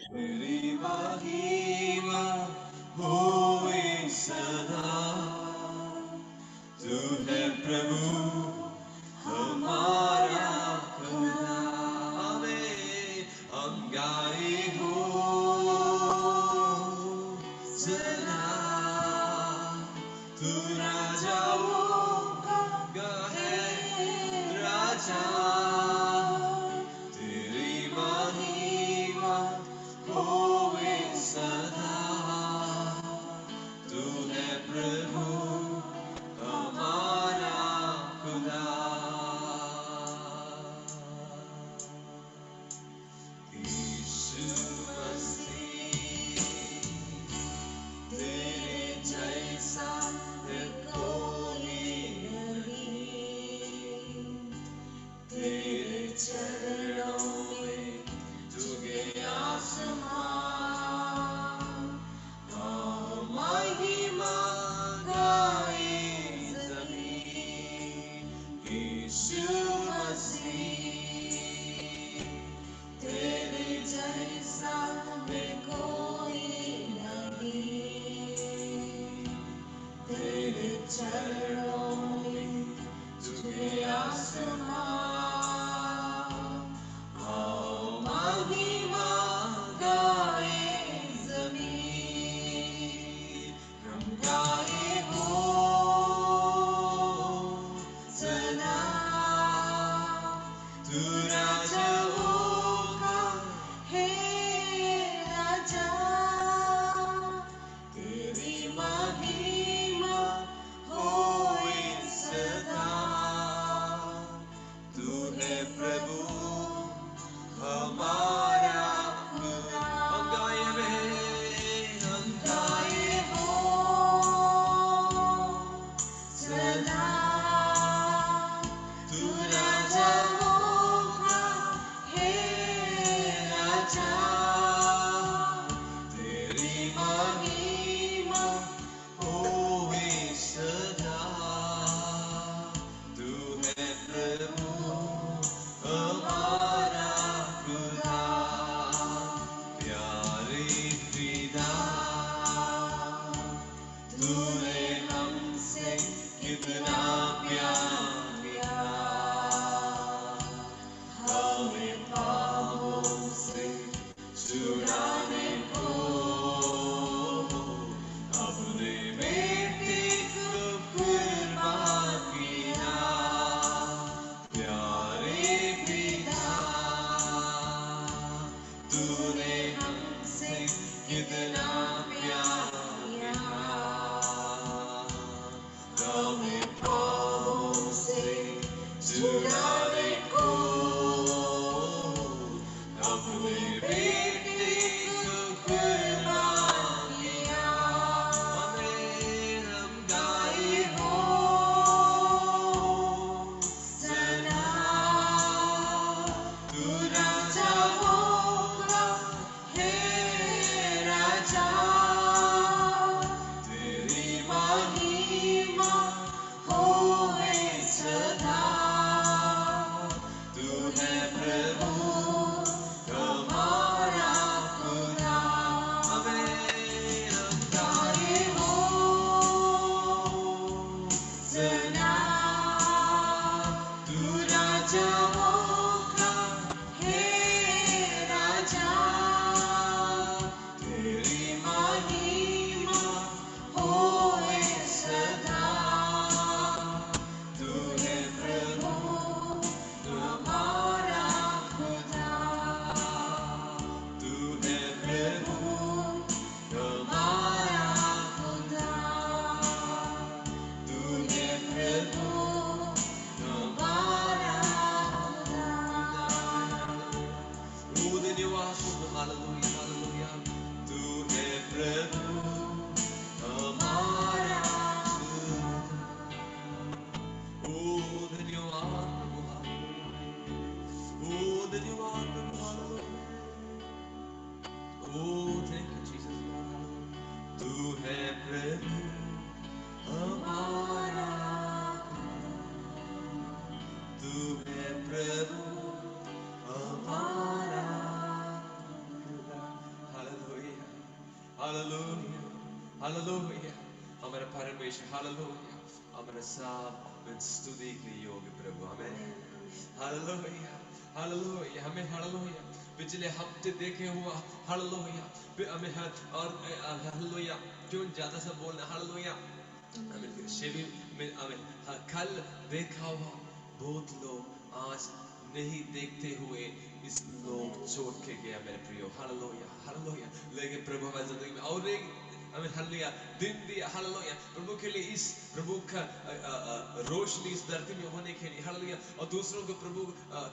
तेरी महिमा होए सदा। तू है प्रभु हमारा खुदा। हमें हम गाए हो सदा। तू राजाओं का है राजा। तेरी महिमा होए सदा। तू है प्रभु हमारा खुदा। यीशु मसीह तेरे जैसा है कोई नहीं। तेरे चरणों में झुके आसमान। महिमा गाए ज़मीन। यीशु मसीह तेरे जैसा है कोई नहीं। तेरे चरणों में झुके आसमान। महिमा गाए ज़मीन। हम गाए हो सदा। तू राजाओं का है राजा। तेरी महिमा होए सदा। तू है प्रभु हमारा खुदा। हम गाए हो सदा। तू राजाओं का है राजा। तेरी महिमा होए सदा। तू है प्रभु हमारा खुदा। प्यारे पिता तूने हमसे कितना प्यार किया। हमें पापों से छुड़ाने को अपने बेटे को कुर्बान किया। प्यारे पिता तूने हमसे कितना प्यार किया। हमें पापों से छुड़ाने को अपने बेटे को कुर्बान किया। हम गाए हो सदा। तू राजाओं का है राजा। तेरी महिमा होए सदा। तू है प्रभु हमारा खुदा। हम गाए हो सदा। तू राजाओं का है राजा। तेरी महिमा होए सदा। तू है प्रभु हमारा खुदा। तू है प्रभु हमारा खुदा। तू है प्रभु हमारा खुदा। Oh, then you are so hallelujah, hallelujah. तू है प्रभु हमारा खुदा। Oh, then you are Prabhu hallelujah. Oh, then you are Prabhu hallelujah. Oh, thank you Jesus Lord hallelujah. तू है प्रभु हमारा तू है प्रभु हमारा खुदा। हालेलुया हमारा परमेश्वर, हालेलुया हमारा सब स्तुति के लिए योग्य प्रभु, हमें हालेलुया हालेलुया, हमें हालेलुया पिछले हफ्ते देखे हुआ, हालेलुया हमें और हालेलुया क्यों ज्यादा सा बोलना, हालेलुया हमें शेवी में हमें कल देखा हुआ बहुत लोग आज नहीं देखते हुए इस लोग छोड़ के गया मेरे प्रियो, हालेलुया हालेलुया, लेकिन प्रभु हमारी जिंदगी में और एक हमें हालेलुया दिन दिया, हालेलुया प्रभु के लिए, इस प्रभु का रोशनी इस धरती में होने के लिए, हालेलुया और दूसरों को प्रभु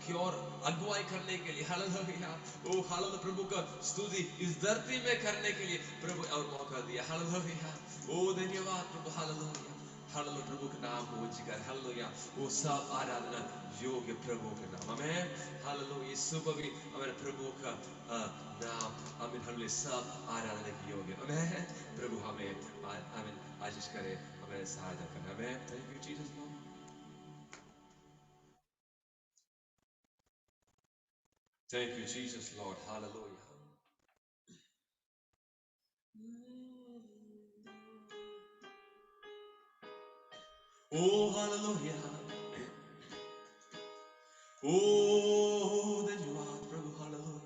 की ओर अगुवाई करने के लिए, हालेलुया ओ हालेलुया प्रभु का स्तुति इस धरती में करने के लिए प्रभु और मौका दिया, हालेलुया ओ धन्यवाद प्रभु, हालेलुया हालेलुया प्रभु का नाम हो जिगर, हालेलुया वो सब आराधना योग्य प्रभु के नाम, हमें हालेलुया सुबह भी हमारे प्रभु का नाम, हमें हालेलुया सब आराधना की योग्य, हमें प्रभु हमें हमें आशीष करे, हमें सहायता करे, हमें thank you Jesus Lord, thank you Jesus Lord, hallelujah oh hallelujah oh धन्यवाद प्रभु, हालेलुया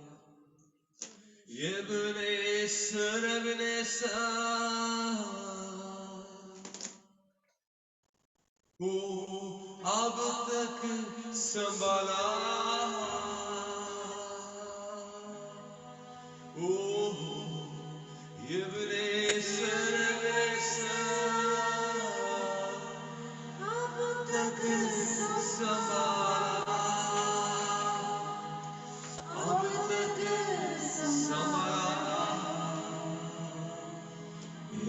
Ebenezer, Ebenezer, oh, अब तक संभाला, oh, Ebenezer, Ebenezer, अब तक संभाला, अब तक संभाला,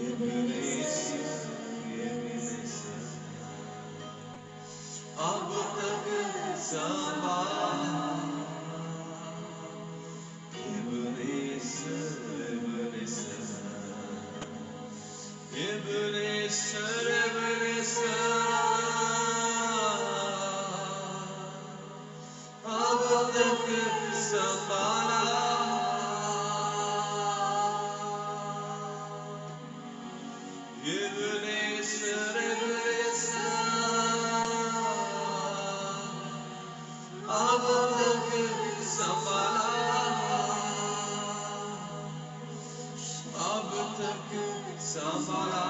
Ebenezer, Ebenezer, अब तक संभाला, Ebenezer, Ebenezer, Ebenezer, Ebenezer, अब तक संभाला, Ebenezer, Ebenezer, अब तक संभाला, अब तक संभाला,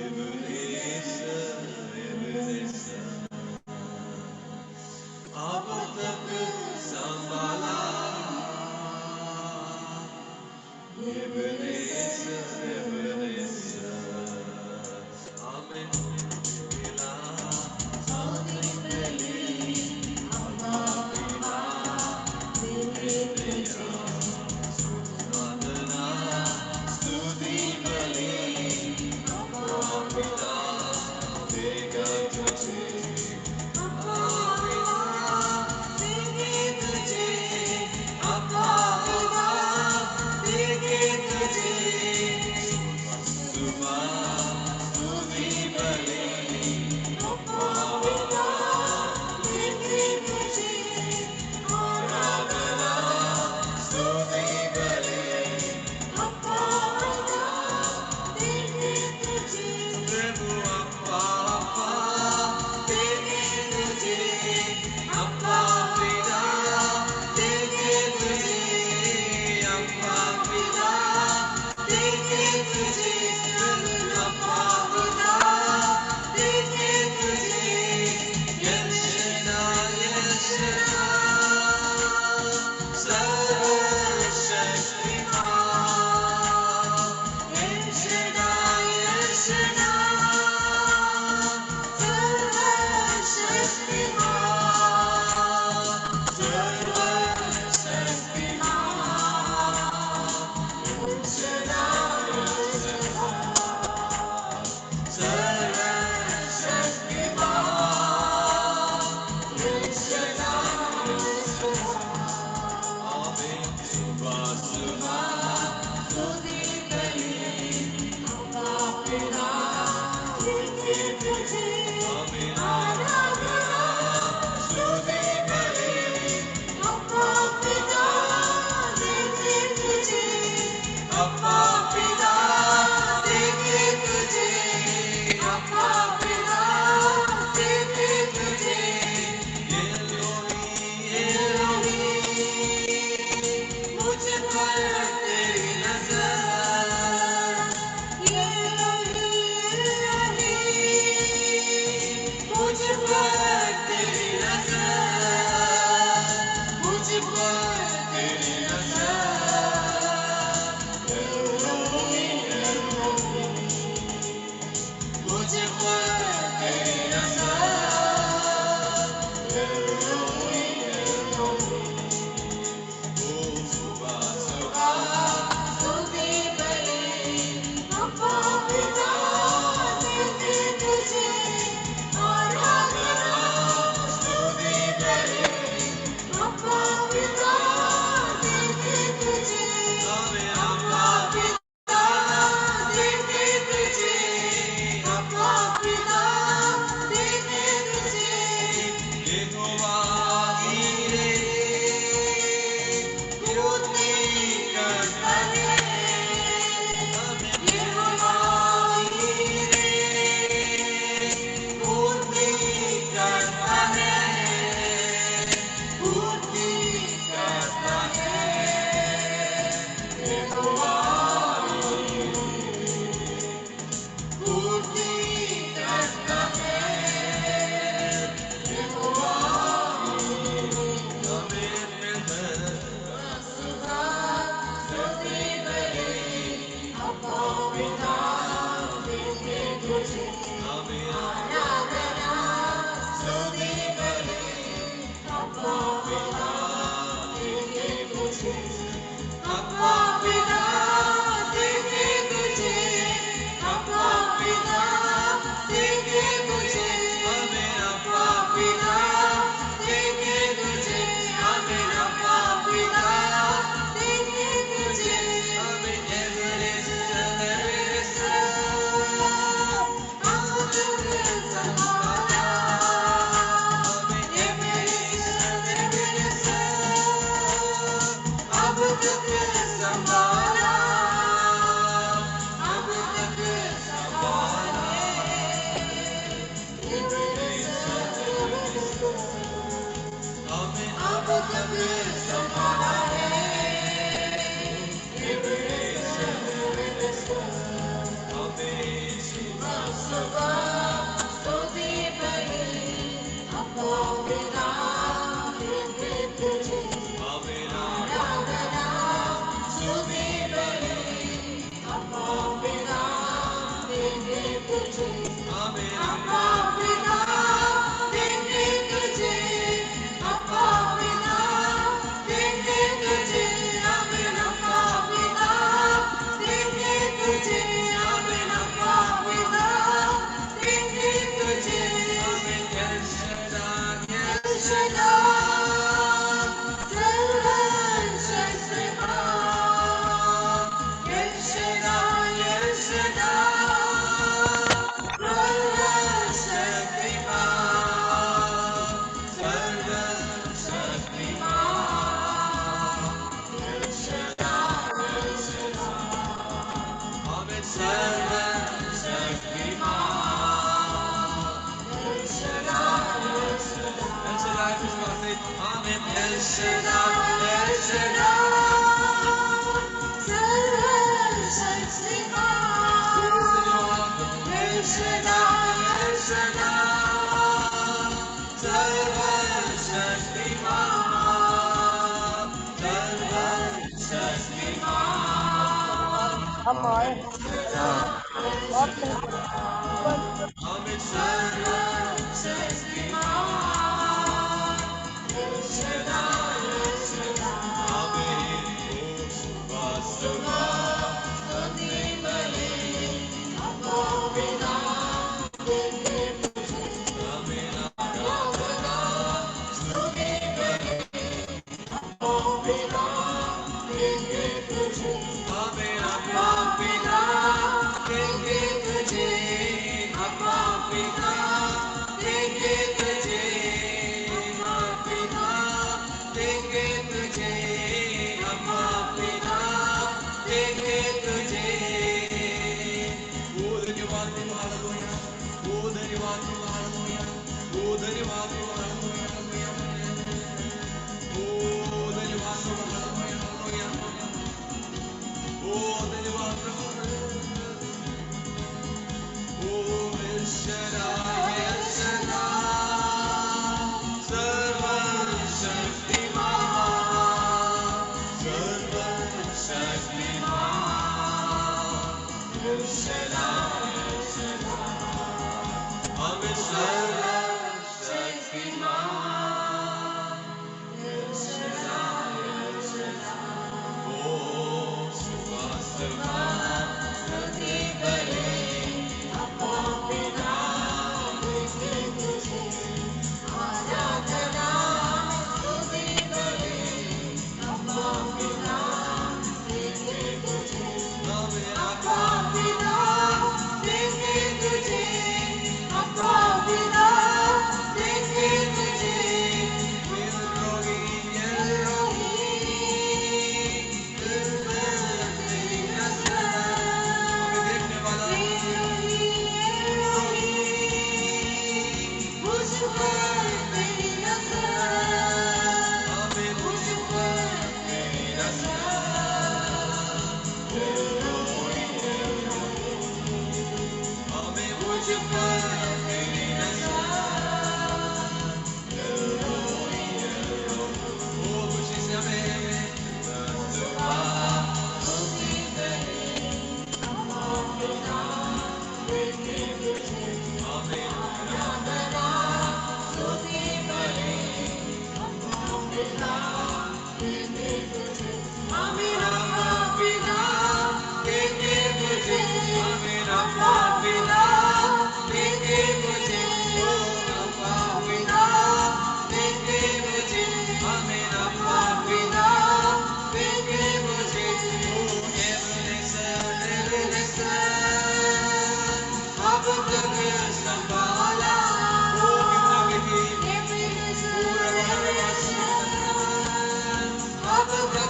Ebenezer, Ebenezer, अब तक संभाला, Ebenezer, Ebenezer, हमें मिला Abba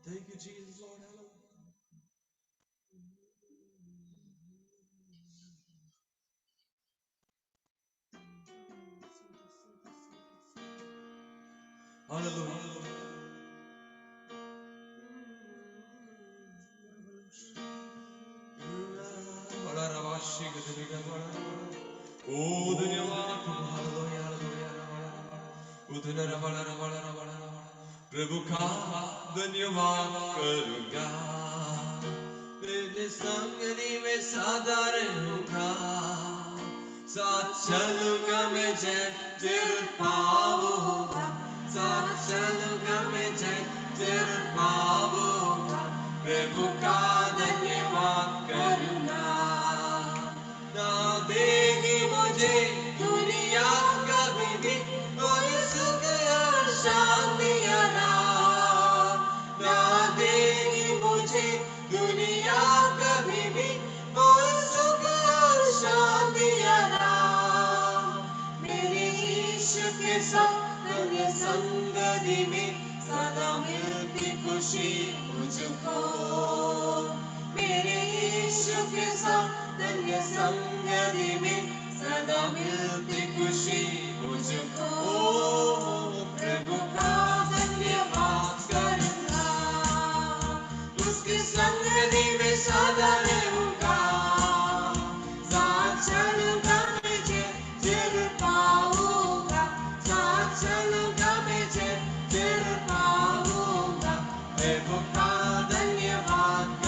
Thank you, Jesus, Lord. Hallelujah. प्रभु का धन्यवाद करूंगा, तेरे संगनी में सदा रहूंगा, साथ चलूंगा मैं तेरे पाऊंगा, साथ चलूंगा मैं तेरे पाऊंगा, प्रभु का धन्यवाद करूंगा। ना देगी मुझे दुनिया कभी भी और सुख और शांति ना देगी मुझे दुनिया कभी भी और सुख और शांति मेरे यीशु के साथ तेरे संगति में सदा मिलती खुशी मुझको, मेरे यीशु के साथ तेरे संगति में सदा मिलती खुशी मुझको, प्रभु का धन्यवाद करूंगा, उसकी संगति में सदा रहूंगा, साथ चलूंगा मैं तेरे पाऊंगा, साथ चलूंगा मैं तेरे पाऊंगा, प्रभु का धन्यवाद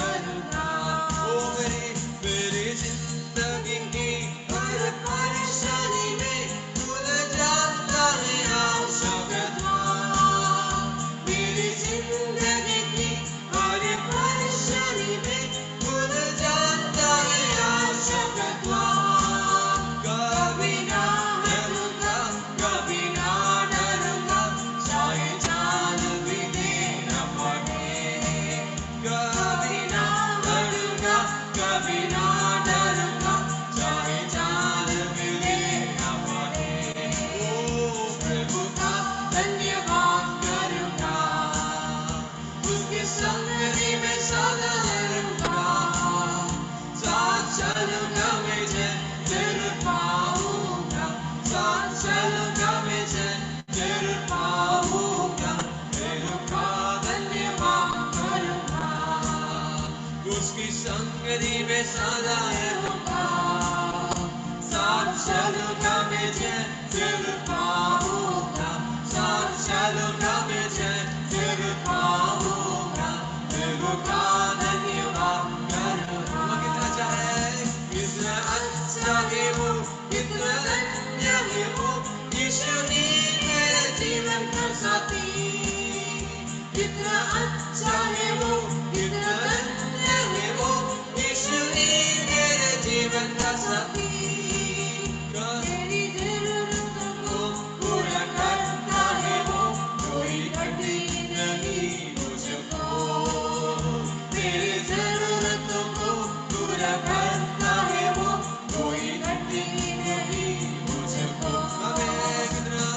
संगति में सदा रहूंगा, साथ चलूंगा मैं तेरे पाऊंगा, साथ चलूंगा मैं तेरे पाऊंगा, प्रभु का धन्यवाद करूंगा। वो कितना अच्छा है, कितना अच्छा है वो, कितना धन्य है वो, यीशु ही मेरे जीवन का साथी। कितना अच्छा है वो, कितना धन्य है वो, यीशु ही मेरे जीवन का साथी। मेरी जरूरतों को पूरा करता है वो, कोई कमी नहीं मुझको। मेरी जरूरतों को पूरा करता है वो, कोई कमी नहीं मुझको।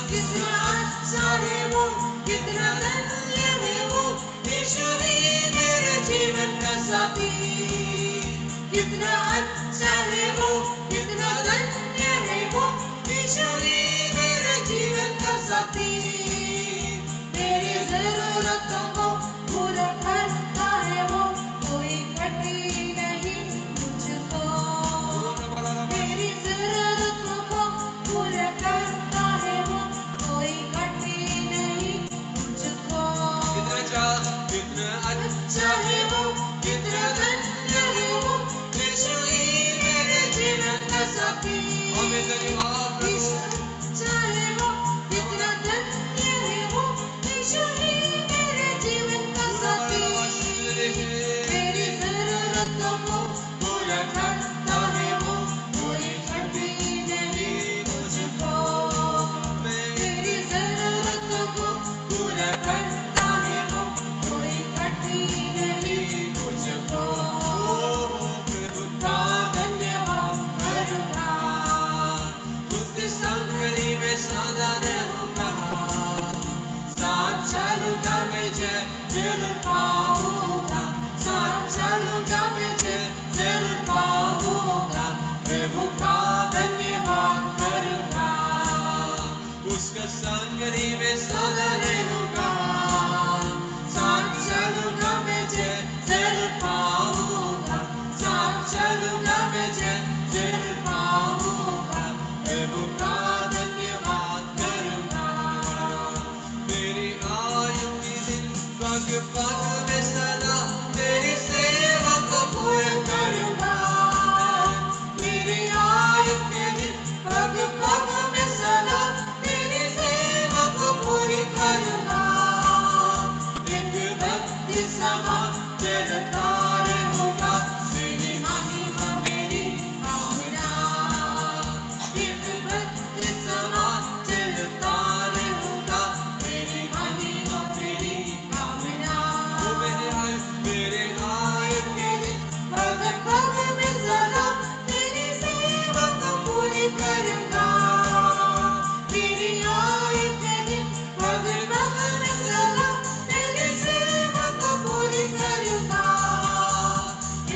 कितना अच्छा है वो, कितना धन्य है वो, यीशु ही मेरे जीवन का साथी। कितना अच्छा है वो, कितना धन्य है वो, यीशु ही मेरे जीवन का साथी। मेरी जरूरतों को पूरा करता है वो, कोई कमी नहीं मुझको। मेरी जरूरतों को पूरा करता है वो, कोई कमी नहीं मुझको। कितना अच्छा है वो, कितना धन्य है वो, यीशु ही मेरे जीवन का साथी। यीशु अच्छा है वो, कितना धन्य है वो, यीशु ही मेरे जीवन का साथी। मेरी जरूरतों को पूरा करता है वो, कोई कमी नहीं मुझको। मेरी जरूरतों को पूरा करता है वो, कोई कमी नहीं मुझको। प्रभु का धन्यवाद करूंगा, उसकी संगति में सदा रहूंगा, साथ चलूंगा मैं जरूर पाऊंगा, साथ चलूंगा मैं जरूर पाऊंगा। प्रभु का धन्यवाद करूंगा, उसका संगति में सदा रहूंगा, साथ चलूंगा मैं जरूर पाऊंगा, साथ चलूंगा मैं जरूर पाऊंगा। प्रभु का धन्यवाद करूंगा। मेरी आयु के दिन पग पग में सदा तेरी सेवा को पूरा करूंगा। मेरी आयु के दिन पग पग में सदा तेरी सेवा को पूरी करूंगा। एक भक्ति समा चलता रहूंगा, तेरी महिमा मेरी कामना। एक भक्ति समा चलता रहूंगा, तेरी महिमा मेरी कामना। मेरे आयु के दिन पग पग में सदा तेरी सेवा को पूरी करूंगा। मेरी आयु के दिन पग पग में सदा तेरी सेवा को पूरी करूंगा।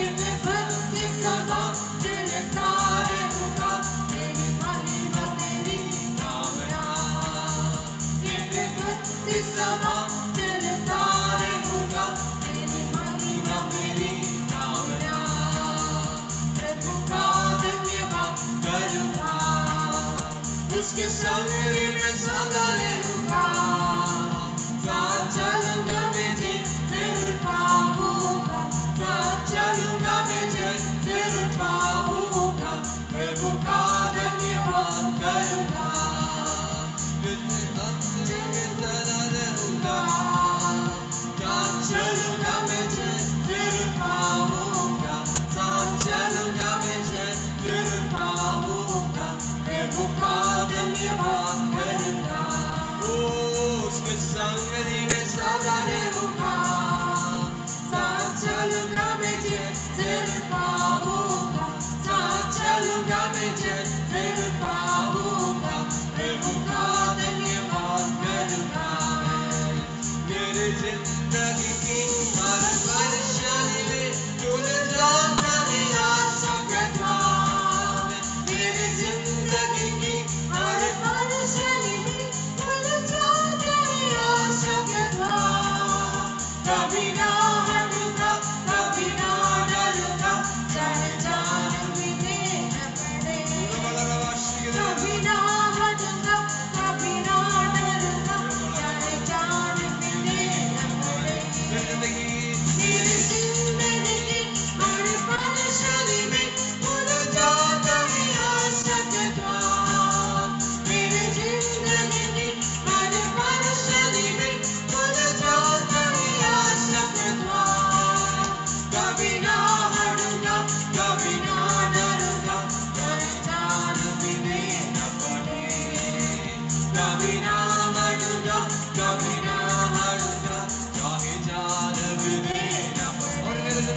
एक भक्ति समा चलता रहूंगा, तेरी महिमा मेरी कामना। एक भक्ति समा चलता रहूंगा, तेरी महिमा मेरी कामना। प्रभु का धन्यवाद करूंगा, उसके संगति में सदा रहूंगा, साथ चलूंगा मैं जरूर पाऊंगा, साथ चलूंगा मैं जरूर पाऊंगा। प्रभु का धन्यवाद करूंगा, साथ चलूंगा मैं जरूर पाऊंगा, साथ चलूंगा मैं जरूर पाऊंगा। प्रभु का धन्यवाद करूंगा, उसके संगति में सदा रहूंगा, साथ चलूंगा मैं जरूर पाऊंगा, साथ चलूंगा मैं जरूर पाऊंगा। प्रभु का धन्यवाद करूंगा। मेरे जिंदगी की हर परेशानी में तुझ जाता मेरा सकता। मेरी जिंदगी की हर परेशानी में तुझ जाता मेरा सकता। कभी ना हटूंगा, कभी ना डरूंगा,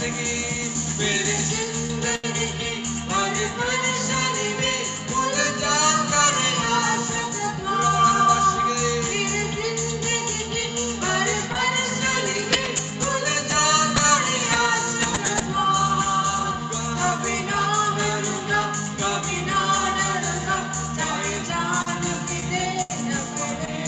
मेरी जिंदगी की हर परेशानी में उलझा कर आशिक मेरी जिंदगी की हर परेशानी में उलझा कर आशिक कभी ना डरूंगा कभी ना डरूंगा चाहे जान भी देना पड़े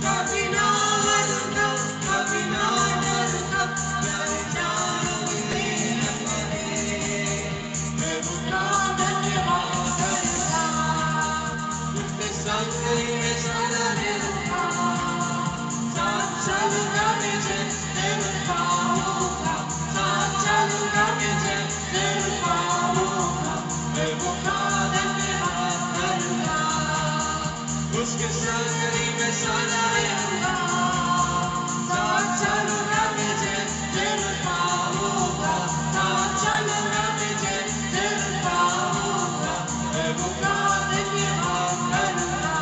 कभी ना डरूंगा कभी ना डरूंगा चाहे जान भी देना पड़े प्रभु का धन्यवाद करूंगा उसके संग ही मैं सदा रहूंगा साथ चलूंगा मैं जरूर पाऊंगा साथ चलूंगा मैं जरूर पाऊंगा प्रभु का धन्यवाद करूंगा उसके संग ही मैं सदा रहूंगा साथ चलूंगा मैं जरूर पाऊंगा साथ चलूंगा मैं जरूर पाऊंगा प्रभु का धन्यवाद करूंगा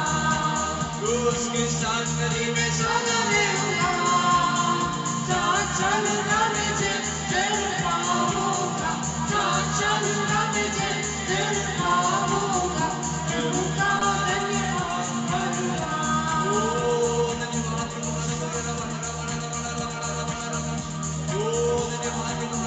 उसके संग ही मैं सदा रहूंगा साथ चलूंगा मैं जरूर पाऊंगा साथ चलूंगा मैं जरूर पाऊंगा प्रभु का धन्यवाद करूंगा ओ धन्यवाद ओ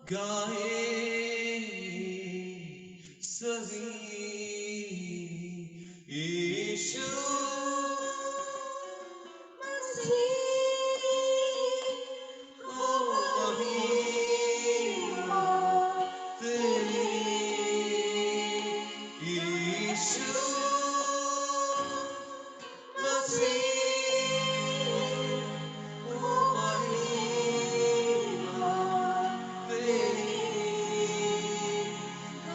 गाए सभी यीशु मसीह ओ महिमा तेरी यीशु मसीह ओ महिमा तेरी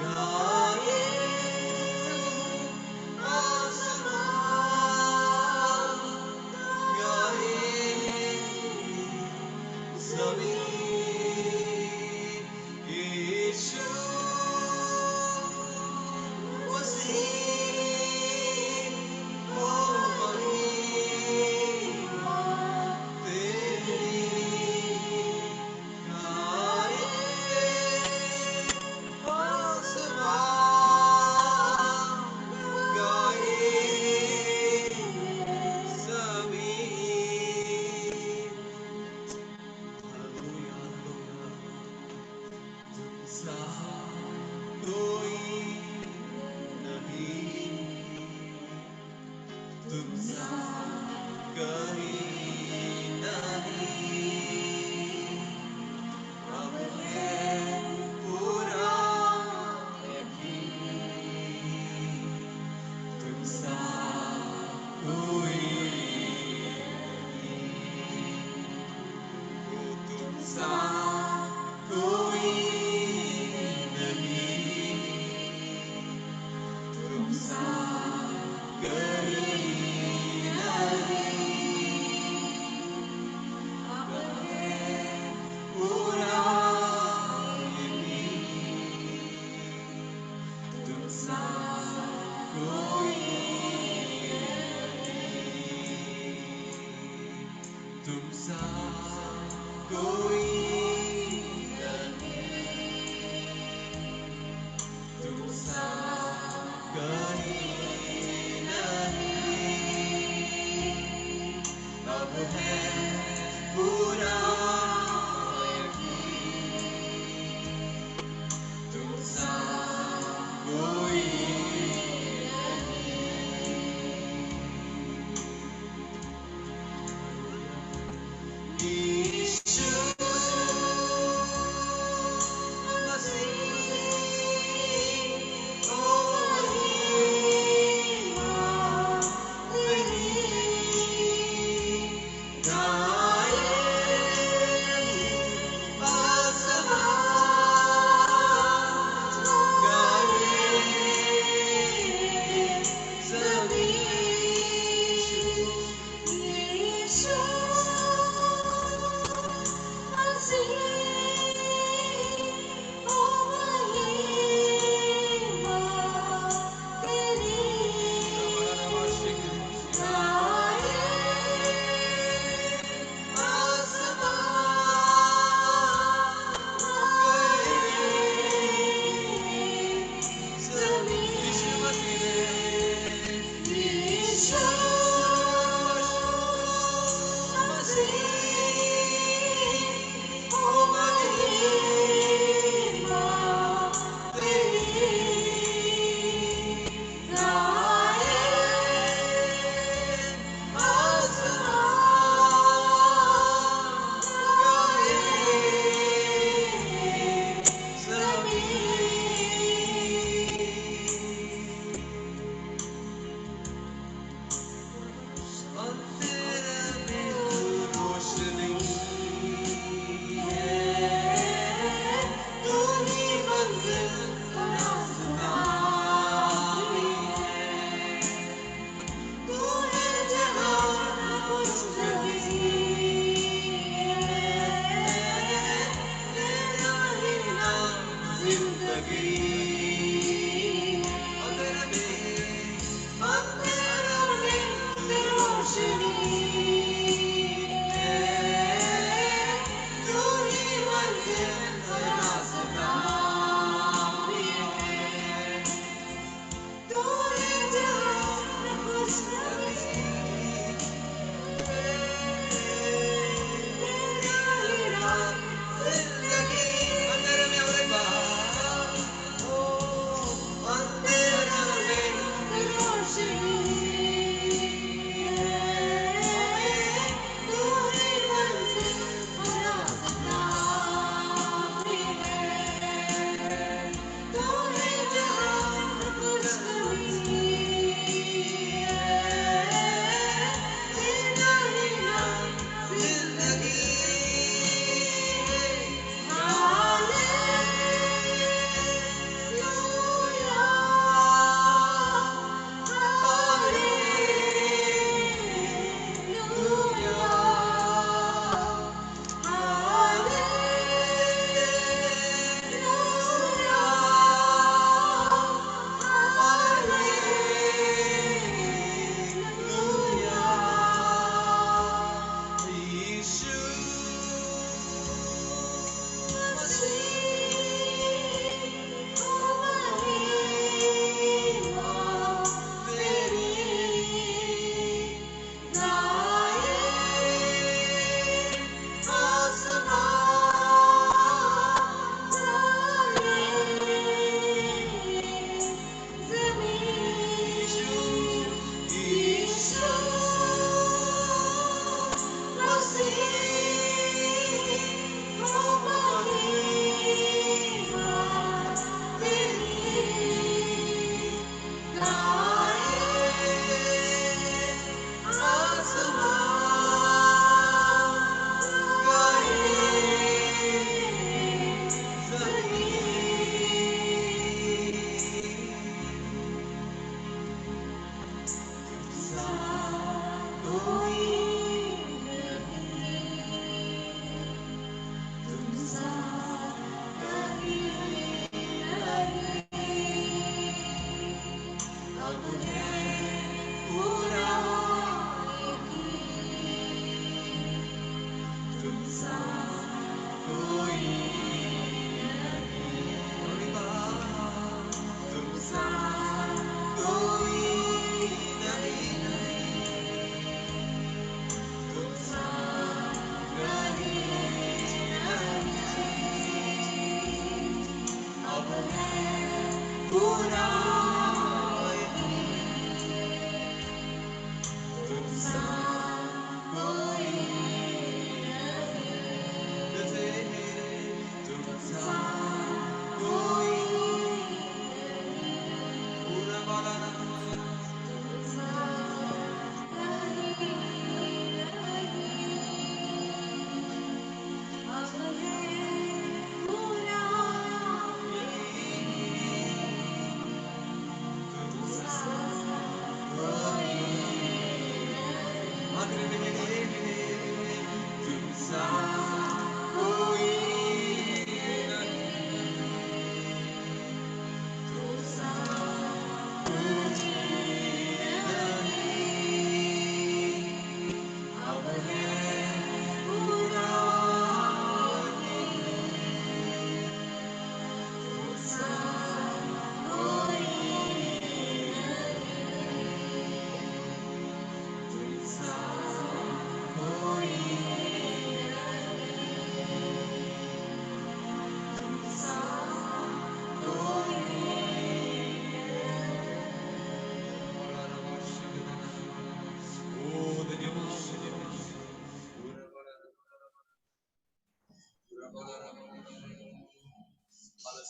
गाए आसमान गाए सभी यीशु मसीह ओ महिमा तेरी गाए आसमान गाए सभी हालेलुया तुमसा कोई नहीं तुमसा कहीं नहीं अब है पूरा यकीन तुमसा कोई नहीं वो तुमसा कोई नहीं तुमसा कहीं नहीं अब है तुम सा कोई तुम सा कहीं नहीं, अब है पूरा यकीन, तुम सा कोई यीशु मसीह, ओ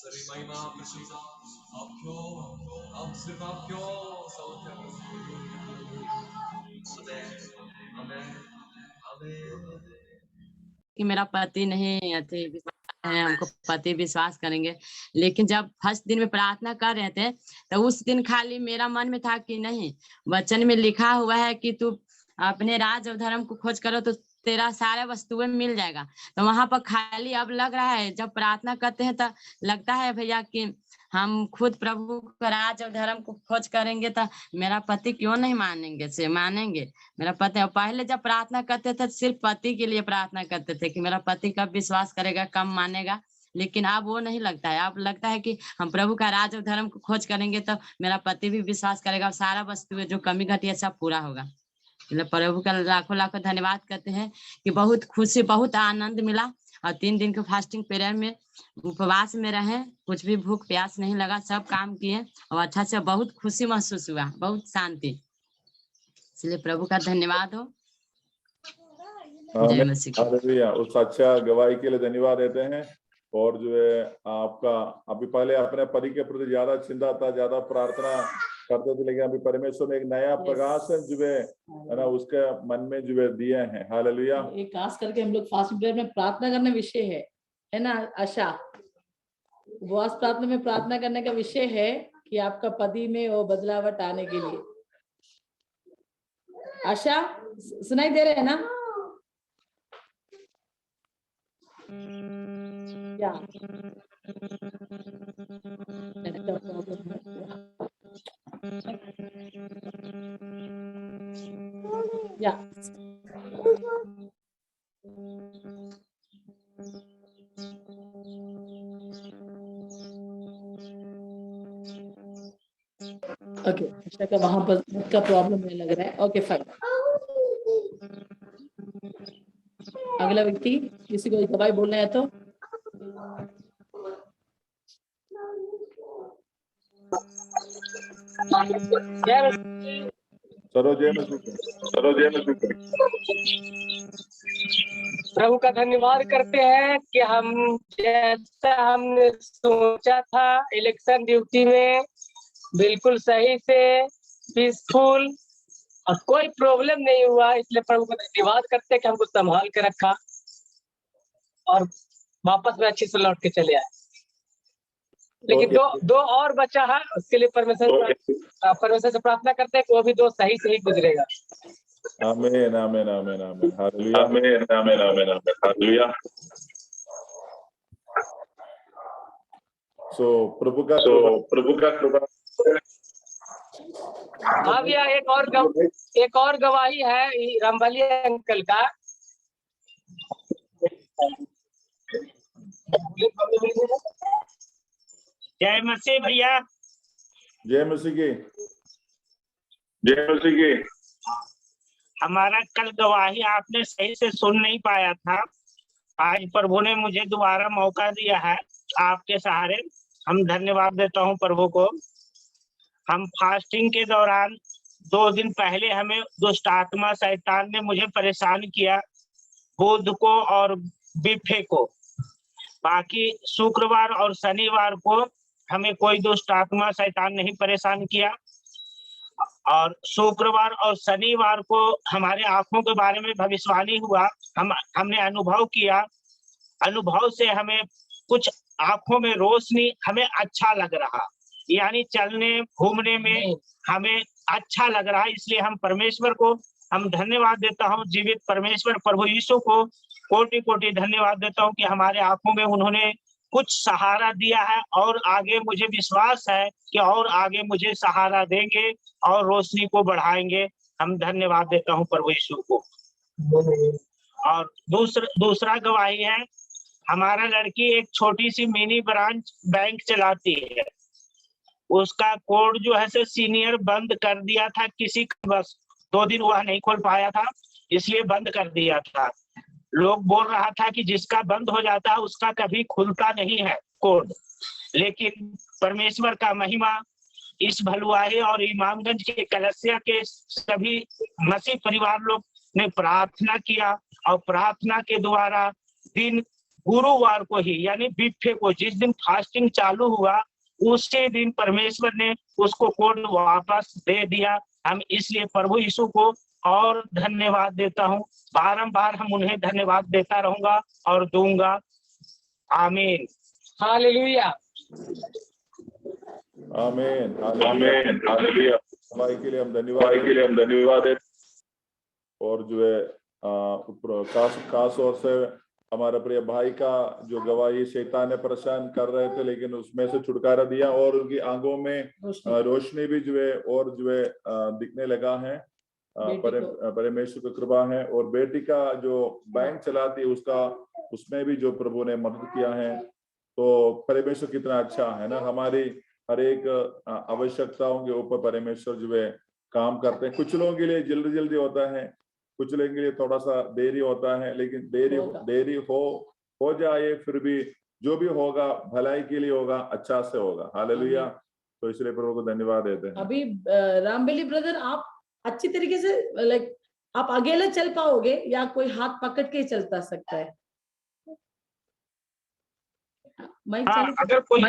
सारी महिमा प्रशंसा आपको, हम सिर्फ आपको समर्पित करते हैं। आमेन, आमेन। कि मेरा पति नहीं अति है, हमको पति विश्वास करेंगे। लेकिन जब फर्स्ट दिन में प्रार्थना कर रहे थे तो उस दिन खाली मेरा मन में था कि नहीं, वचन में लिखा हुआ है कि तू अपने राज और धर्म को खोज करो तो तेरा सारा वस्तुएं मिल जाएगा। तो वहां पर खाली अब लग रहा है, जब प्रार्थना करते हैं तो लगता है भैया कि हम खुद प्रभु का राज और धर्म को खोज करेंगे तो मेरा पति क्यों नहीं मानेंगे, से मानेंगे मेरा पति। पहले जब प्रार्थना करते थे सिर्फ पति के लिए प्रार्थना करते थे कि मेरा पति कब विश्वास करेगा, कब मानेगा। लेकिन अब वो नहीं लगता है, अब लगता है कि हम प्रभु का राज और धर्म को खोज करेंगे तो मेरा पति भी विश्वास करेगा और सारा वस्तु जो कमी घटी है सब पूरा होगा। मतलब प्रभु का लाखों लाखों धन्यवाद करते हैं कि बहुत खुशी, बहुत आनंद मिला। और 3 दिन के फास्टिंग पीरियड में उपवास में रहे, कुछ भी भूख प्यास नहीं लगा, सब काम किए और अच्छा से बहुत खुशी महसूस हुआ, बहुत शांति। इसलिए प्रभु का धन्यवाद हो। जय मसीह। हालेलुया। उस अच्छा गवाही के लिए धन्यवाद देते हैं। और जो है आपका अभी पहले अपने पति के प्रति ज्यादा चिंता था, ज्यादा प्रार्थना करते थे, लेकिन अभी परमेश्वर ने एक नया प्रकाश जो है ना उसके मन में जो है दिए हैं। हालेलुया। एक खास करके हम लोग फास्टिंग प्रेयर में प्रार्थना करने विषय है ना आशा, उपवास प्रार्थना में प्रार्थना करने का विषय है कि आपका पति में वो बदलावट आने के लिए। आशा सुनाई दे रहे है ना? या या ओके, आशा का वहां पर का प्रॉब्लम है लग रहा है। Okay fine. अगला व्यक्ति, किसी को दवाई बोलना है तो प्रभु का धन्यवाद करते हैं कि हम जैसा हमने सोचा था इलेक्शन ड्यूटी में बिल्कुल सही से पीसफुल और कोई प्रॉब्लम नहीं हुआ। इसलिए प्रभु का धन्यवाद करते हैं कि हमको संभाल के रखा और वापस में अच्छे से लौट के चले आए। लेकिन दो और बचा है, उसके लिए परमेश्वर से प्रार्थना करते हैं कि वो भी 2 सही से ही गुजरेगा। आमीन आमीन आमीन आमीन। हालेलुया। आमीन आमीन आमीन आमीन। हालेलुया। प्रभु का कृपा। हाँ भैया, एक और गवाही है रामबली अंकल का। जय मसीह भैया। जय मसीह की। जय मसीह की। हमारा कल गवाही आपने सही से सुन नहीं पाया था, आज प्रभु ने मुझे दोबारा मौका दिया है आपके सहारे। हम धन्यवाद देता हूं प्रभु को। हम फास्टिंग के दौरान 2 दिन पहले हमें दुष्ट आत्मा शैतान ने मुझे परेशान किया, बुध को और बिफे को। बाकी शुक्रवार और शनिवार को हमें कोई दुष्ट आत्मा शैतान नहीं परेशान किया। और शुक्रवार और शनिवार को हमारे आंखों के बारे में भविष्यवाणी हुआ। हमने अनुभव किया, अनुभव से हमें कुछ आंखों में रोशनी, हमें अच्छा लग रहा, यानी चलने घूमने में हमें अच्छा लग रहा। इसलिए हम परमेश्वर को हम धन्यवाद देता हूँ, जीवित परमेश्वर प्रभु यीशु को कोटि कोटि धन्यवाद देता हूँ कि हमारे आंखों में उन्होंने कुछ सहारा दिया है और आगे मुझे विश्वास है कि और आगे मुझे सहारा देंगे और रोशनी को बढ़ाएंगे। हम धन्यवाद देता हूँ प्रभु यीशु को। और दूसरा गवाही है, हमारा लड़की एक छोटी सी मिनी ब्रांच बैंक चलाती है। उसका कोड जो है से सीनियर बंद कर दिया था, किसी बस 2 दिन वह नहीं खोल पाया था, इसलिए बंद कर दिया था। लोग बोल रहा था कि जिसका बंद हो जाता है उसका कभी खुलता नहीं है कोड। लेकिन परमेश्वर का महिमा, इस भलुआही और इमामगंज के कलसिया के सभी मसीह परिवार लोग ने प्रार्थना किया और प्रार्थना के द्वारा दिन गुरुवार को ही यानी बिफे को, जिस दिन फास्टिंग चालू हुआ उसी दिन परमेश्वर ने उसको कोड वापस दे दिया। हम इसलिए प्रभु यीशु को और धन्यवाद देता हूँ, बारंबार हम उन्हें धन्यवाद देता रहूंगा और दूंगा। आमीन। हालेलुया। आमीन आमीन हालेलुया। गवाही के लिए हम गवाही के लिए हम धन्यवाद देते और जो है खास तौर से हमारे प्रिय भाई का जो गवाही शैतान ने परेशान कर रहे थे, लेकिन उसमें से छुटकारा दिया और उनकी आंखों में रोशनी भी जो है और जो है दिखने लगा है। परमेश्वर की कृपा है। और बेटी का जो बैंक चलाती है उसमें भी जो प्रभु ने मदद किया है, तो परमेश्वर कितना अच्छा है ना। हमारी हर एक आवश्यकताओं के ऊपर परमेश्वर जो है काम करते हैं। कुछ लोगों के लिए जल्दी जल्दी होता है, कुछ लोगों के लिए थोड़ा सा देरी होता है, लेकिन देरी हो जाए फिर भी जो भी होगा भलाई के लिए होगा, अच्छा से होगा। हालेलुया। तो इसलिए प्रभु को धन्यवाद देते हैं। अभी रामबेली ब्रदर, आप अच्छी तरीके से लाइक आप अकेले चल पाओगे या कोई हाथ पकड़ के चलता सकता है? अगर कोई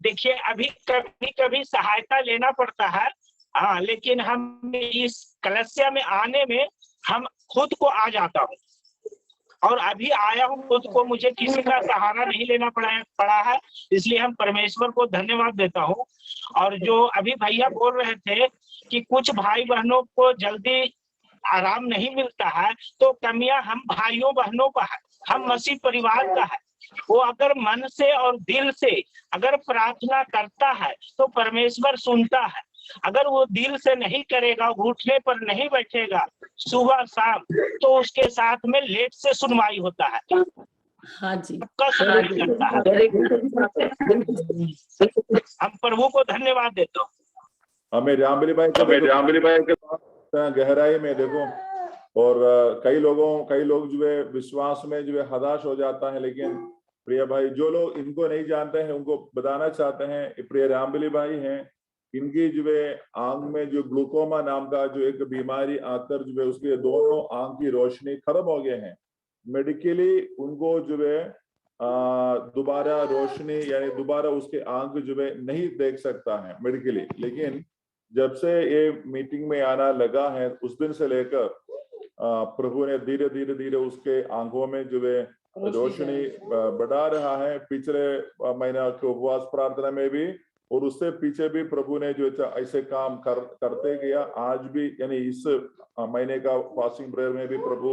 देखिए, अभी कभी कभी सहायता लेना पड़ता है, हाँ, लेकिन हम इस कलस्या में आने में हम खुद को आ जाता हूँ और अभी आया हूँ खुद को, मुझे किसी का सहारा नहीं लेना पड़ा है, इसलिए हम परमेश्वर को धन्यवाद देता हूँ। और जो अभी भैया बोल रहे थे कि कुछ भाई बहनों को जल्दी आराम नहीं मिलता है, तो कमियां हम भाइयों बहनों का है, हम मसीह परिवार का है। वो अगर मन से और दिल से अगर प्रार्थना करता है तो परमेश्वर सुनता है। अगर वो दिल से नहीं करेगा, घुटने पर नहीं बैठेगा सुबह शाम, तो उसके साथ में लेट से सुनवाई होता है। हाँ जी, करता है। हम प्रभु को धन्यवाद देते हैं। हमें रामबली भाई के गहराई में देखो, और कई लोग जो है विश्वास में जो है हताश हो जाता है, लेकिन प्रिय भाई जो लोग इनको नहीं जानते हैं उनको बताना चाहते हैं, प्रिय रामबली भाई हैं, इनकी जो है आंख में जो ग्लूकोमा नाम का जो एक बीमारी आकर जो है उसके दोनों आंख की रोशनी खत्म हो गए हैं। मेडिकली उनको जो है दोबारा रोशनी यानी दोबारा उसके आंख जो है नहीं देख सकता है मेडिकली, लेकिन जब से ये मीटिंग में आना लगा है उस दिन से लेकर प्रभु ने धीरे धीरे उसके आंखों में जो है रोशनी बढ़ा रहा है। पिछले महीना के उपवास प्रार्थना में भी और उससे पीछे भी प्रभु ने जो ऐसे काम करते गया। आज भी यानी इस महीने का फास्टिंग प्रेयर में भी प्रभु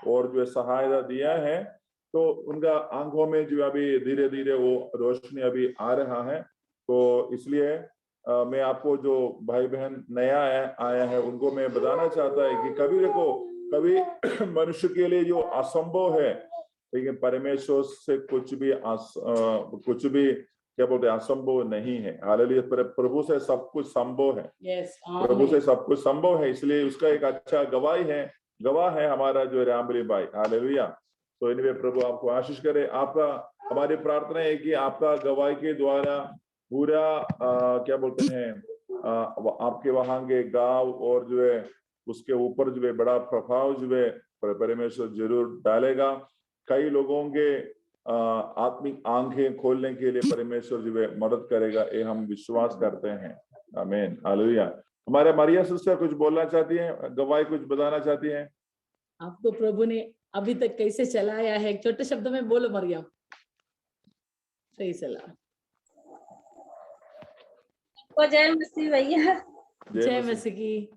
और जो सहायता दिया है, तो उनका आंखों में जो अभी धीरे धीरे वो रोशनी अभी आ रहा है। तो इसलिए मैं आपको जो भाई बहन नया आया है उनको मैं बताना चाहता है कि कभी देखो, कभी मनुष्य के लिए जो असंभव है, लेकिन परमेश्वर से कुछ भी क्या बोलते हैं असंभव नहीं है। हालेलुया। प्रभु से सब कुछ संभव है। प्रभु से सब कुछ संभव है, इसलिए उसका एक अच्छा गवाह है हमारा जो रामबली भाई। हालेलुया। तो इनमें प्रभु आपको आशीष करे। आपका हमारी प्रार्थना है कि आपका गवाही के द्वारा पूरा क्या बोलते हैं आपके वहां के गांव और जो है उसके ऊपर जो है बड़ा प्रभाव जो है परमेश्वर जरूर डालेगा। कई लोगों के आत्मिक आंखें खोलने के लिए परमेश्वर जो है मदद करेगा, ये हम विश्वास करते हैं। आमीन। हालेलुया। हमारे मारिया सिस्टर कुछ बोलना चाहती हैं, गवाही कुछ बताना चाहती हैं? आपको प्रभु ने अभी तक कैसे चलाया है, एक छोटे शब्द में बोलो मरियम। सही चला। जय मसीह भैया। जय मसीह की।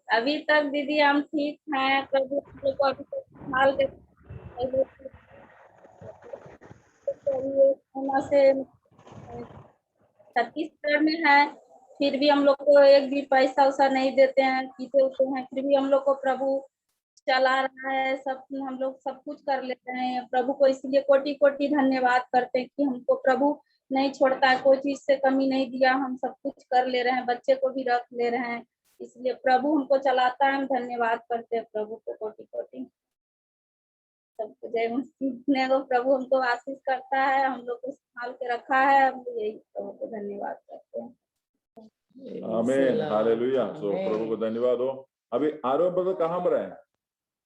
अभी तक दीदी हम ठीक हैं, प्रभु को अभी तक संभाल के से छत्तीसगढ़ में है, फिर भी हम लोग को एक भी पैसा उसा नहीं देते हैं, पीते उते हैं, फिर भी हम लोग को प्रभु चला रहा है। सब हम लोग सब कुछ कर लेते हैं। प्रभु को इसलिए कोटि कोटि धन्यवाद करते हैं कि हमको प्रभु नहीं छोड़ता है, कोई चीज से कमी नहीं दिया, हम सब कुछ कर ले रहे हैं, बच्चे को भी रख ले रहे हैं, इसलिए प्रभु हमको चलाता है। हम धन्यवाद करते हैं प्रभु को कोटि कोटि। सबको जय मसीह। को प्रभु हमको आशीष करता है, हम लोग को संभाल के रखा है, हम यही प्रभु को धन्यवाद करते हैं। आमीन। हालेलुया। तो प्रभु को धन्यवाद हो। अभी आरोप बदल कहाँ पर है?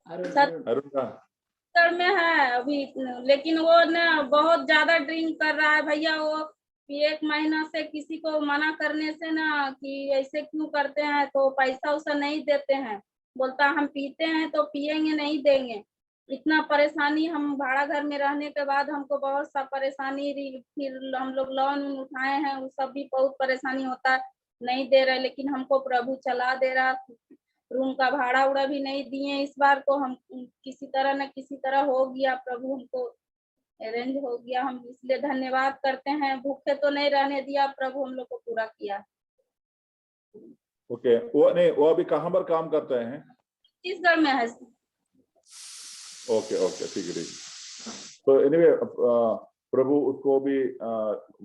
अरुण का छत्तीसगढ़ में है अभी, लेकिन वो ना बहुत ज्यादा ड्रिंक कर रहा है भैया। वो कि 1 महीना से किसी को मना करने से ना कि ऐसे क्यों करते हैं, तो पैसा उसा नहीं देते हैं। बोलता हम पीते हैं तो पिएंगे, नहीं देंगे। इतना परेशानी, हम भाड़ा घर में रहने के बाद हमको बहुत सा परेशानी रही। फिर हम लोग लोन उठाए हैं, वो सब भी बहुत परेशानी होता है, नहीं दे रहे। लेकिन हमको प्रभु चला दे रहा। रूम का भाड़ा उड़ा भी नहीं दिए इस बार, तो हम किसी तरह न किसी तरह हो गया, प्रभु हमको अरेंज हो गया। हम इसलिए धन्यवाद करते हैं। भूखे तो नहीं रहने दिया, प्रभु हम लोग को पूरा किया। ओके, वो नहीं, वो अभी कहाँ पर काम करते हैं? छत्तीसगढ़ में है। ओके ओके, ठीक है ठीक। तो एनीवे प्रभु उसको भी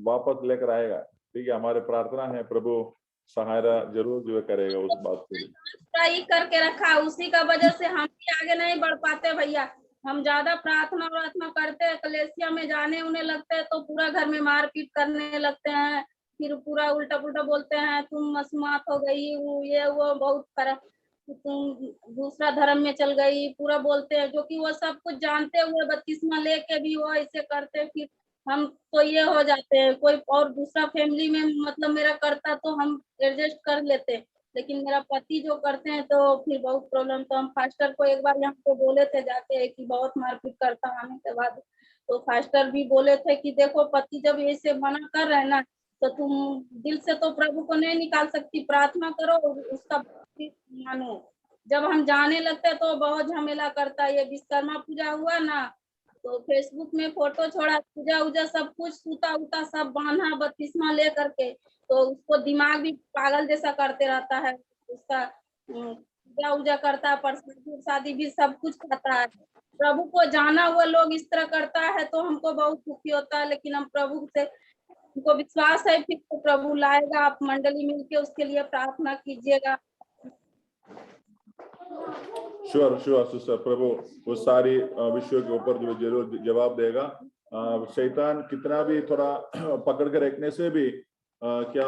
वापस लेकर आएगा, ठीक है। हमारे प्रार्थना है प्रभु सहायता जरूर जो करेगा उस बात के लिए। ट्राई करके रखा, उसी का वजह से हम भी आगे नहीं बढ़ पाते भैया। हम ज्यादा प्रार्थना करते, कलेसिया में जाने उन्हें लगते हैं तो पूरा घर में मारपीट करने लगते हैं। फिर पूरा उल्टा पुल्टा बोलते हैं, तुम मसमात हो गई, वो ये वो बहुत खराब, तुम दूसरा धर्म में चल गई, पूरा बोलते हैं। जो कि वो सब कुछ जानते हुए बपतिस्मा लेके भी वो ऐसे करते। फिर हम तो ये हो जाते हैं, कोई और दूसरा फैमिली में मतलब मेरा करता तो हम एडजस्ट कर लेते, लेकिन मेरा पति जो करते हैं तो फिर बहुत प्रॉब्लम। तो हम फास्टर को एक बार यहाँ पे बोले थे जाके कि बहुत मारपीट करता। आने के बाद तो फास्टर भी बोले थे कि देखो पति जब ऐसे मना कर रहे हैं ना, तो तुम दिल से तो प्रभु को नहीं निकाल सकती, प्रार्थना करो और उसका मानो। जब हम जाने लगते तो बहुत झमेला करता है। ये विश्वकर्मा पूजा हुआ ना, तो फेसबुक में फोटो छोड़ा, पूजा उजा सब कुछ सूता उता सब बांधा बपतिस्मा ले करके, तो उसको दिमाग भी पागल जैसा करते रहता है। उसका पूजा उजा करता है, प्रसादी शादी भी सब कुछ खाता है। प्रभु को जाना हुआ लोग इस तरह करता है तो हमको बहुत दुखी होता है। लेकिन हम प्रभु से, हमको विश्वास है फिर तो प्रभु लाएगा। आप मंडली मिलके उसके लिए प्रार्थना कीजिएगा। श्योर श्योर सिस्टर, प्रभु वो सारी विषयों के ऊपर जो जरूर जवाब देगा। शैतान कितना भी थोड़ा पकड़ के रखने से भी क्या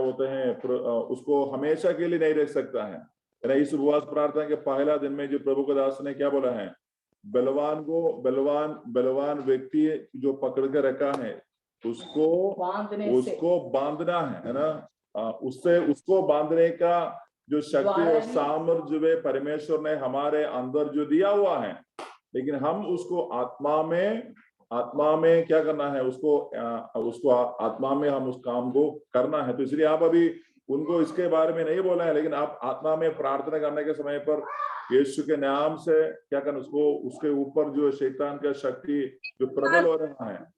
बोलते हैं, उसको हमेशा के लिए नहीं रख सकता है। इस उपवास प्रार्थना के पहला दिन में जो प्रभु के दास ने क्या बोला है, बलवान व्यक्ति जो पकड़ के रखा है उसको बांधना है ना। उससे उसको बांधने का जो शक्ति और सामर्थ्य जो है परमेश्वर ने हमारे अंदर जो दिया हुआ है, लेकिन हम उसको आत्मा में क्या करना है, उसको आत्मा में हम उस काम को करना है। तो इसलिए आप अभी उनको इसके बारे में नहीं बोला है, लेकिन आप आत्मा में प्रार्थना करने के समय पर यीशु के नाम से क्या करना, उसके ऊपर जो शैतान का शक्ति जो प्रबल हो रहा है।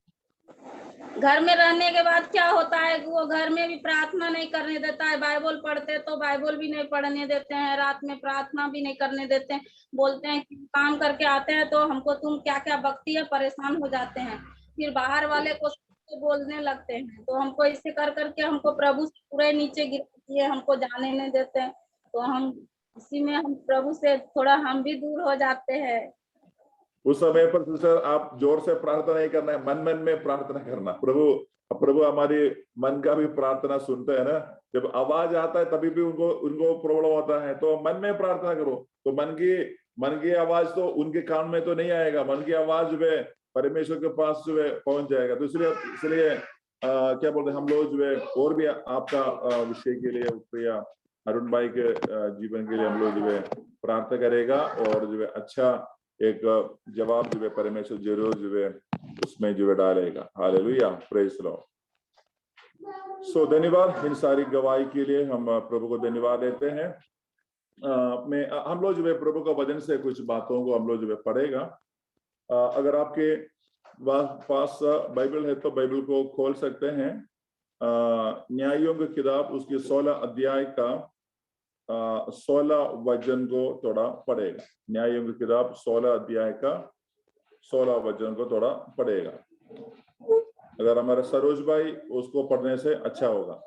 घर में रहने के बाद क्या होता है, वो घर में भी प्रार्थना नहीं करने देता है। बाइबल पढ़ते तो बाइबल भी नहीं पढ़ने देते हैं, रात में प्रार्थना भी नहीं करने देते हैं। बोलते हैं कि काम करके आते हैं तो हमको तुम क्या क्या बकती है, परेशान हो जाते हैं। फिर बाहर वाले को बोलने लगते हैं। तो हमको इसे कर करके हमको प्रभु से पूरे नीचे गिरा दिए, हमको जाने नहीं देते हैं। तो हम इसी में हम प्रभु से थोड़ा हम भी दूर हो जाते हैं। उस समय पर सिस्टर आप जोर से प्रार्थना नहीं करना है, मन मन में प्रार्थना करना। प्रभु हमारी मन का भी प्रार्थना सुनते हैं ना। जब आवाज आता है तभी भी उनको प्रॉब्लम होता है, तो मन में प्रार्थना करो। तो मन की आवाज तो उनके कान में तो नहीं आएगा, मन की आवाज जो है परमेश्वर के पास जो है पहुंच जाएगा। तो इसलिए क्या बोलते हैं, हम लोग जो है और भी आपका विषय के लिए प्रिया अरुण भाई के जीवन के लिए हम लोग जो है प्रार्थना करेगा, और जो है अच्छा एक जवाब जो है परमेश्वर जरूर जो है उसमें जो है डालेगा। Hallelujah, praise Lord. सो धन्यवाद इन सारी गवाही के लिए, हम प्रभु को धन्यवाद देते हैं। हम लोग जो है प्रभु का वचन से कुछ बातों को हम लोग जो है पढ़ेगा। अगर आपके पास बाइबल है तो बाइबल को खोल सकते हैं। न्यायों की किताब उसकी 16 अध्याय का 16 वचन को थोड़ा पढ़ेगा। न्यायों की किताब 16 अध्याय का 16 वचन को थोड़ा पढ़ेगा। अगर हमारे सरोज भाई उसको पढ़ने से अच्छा होगा।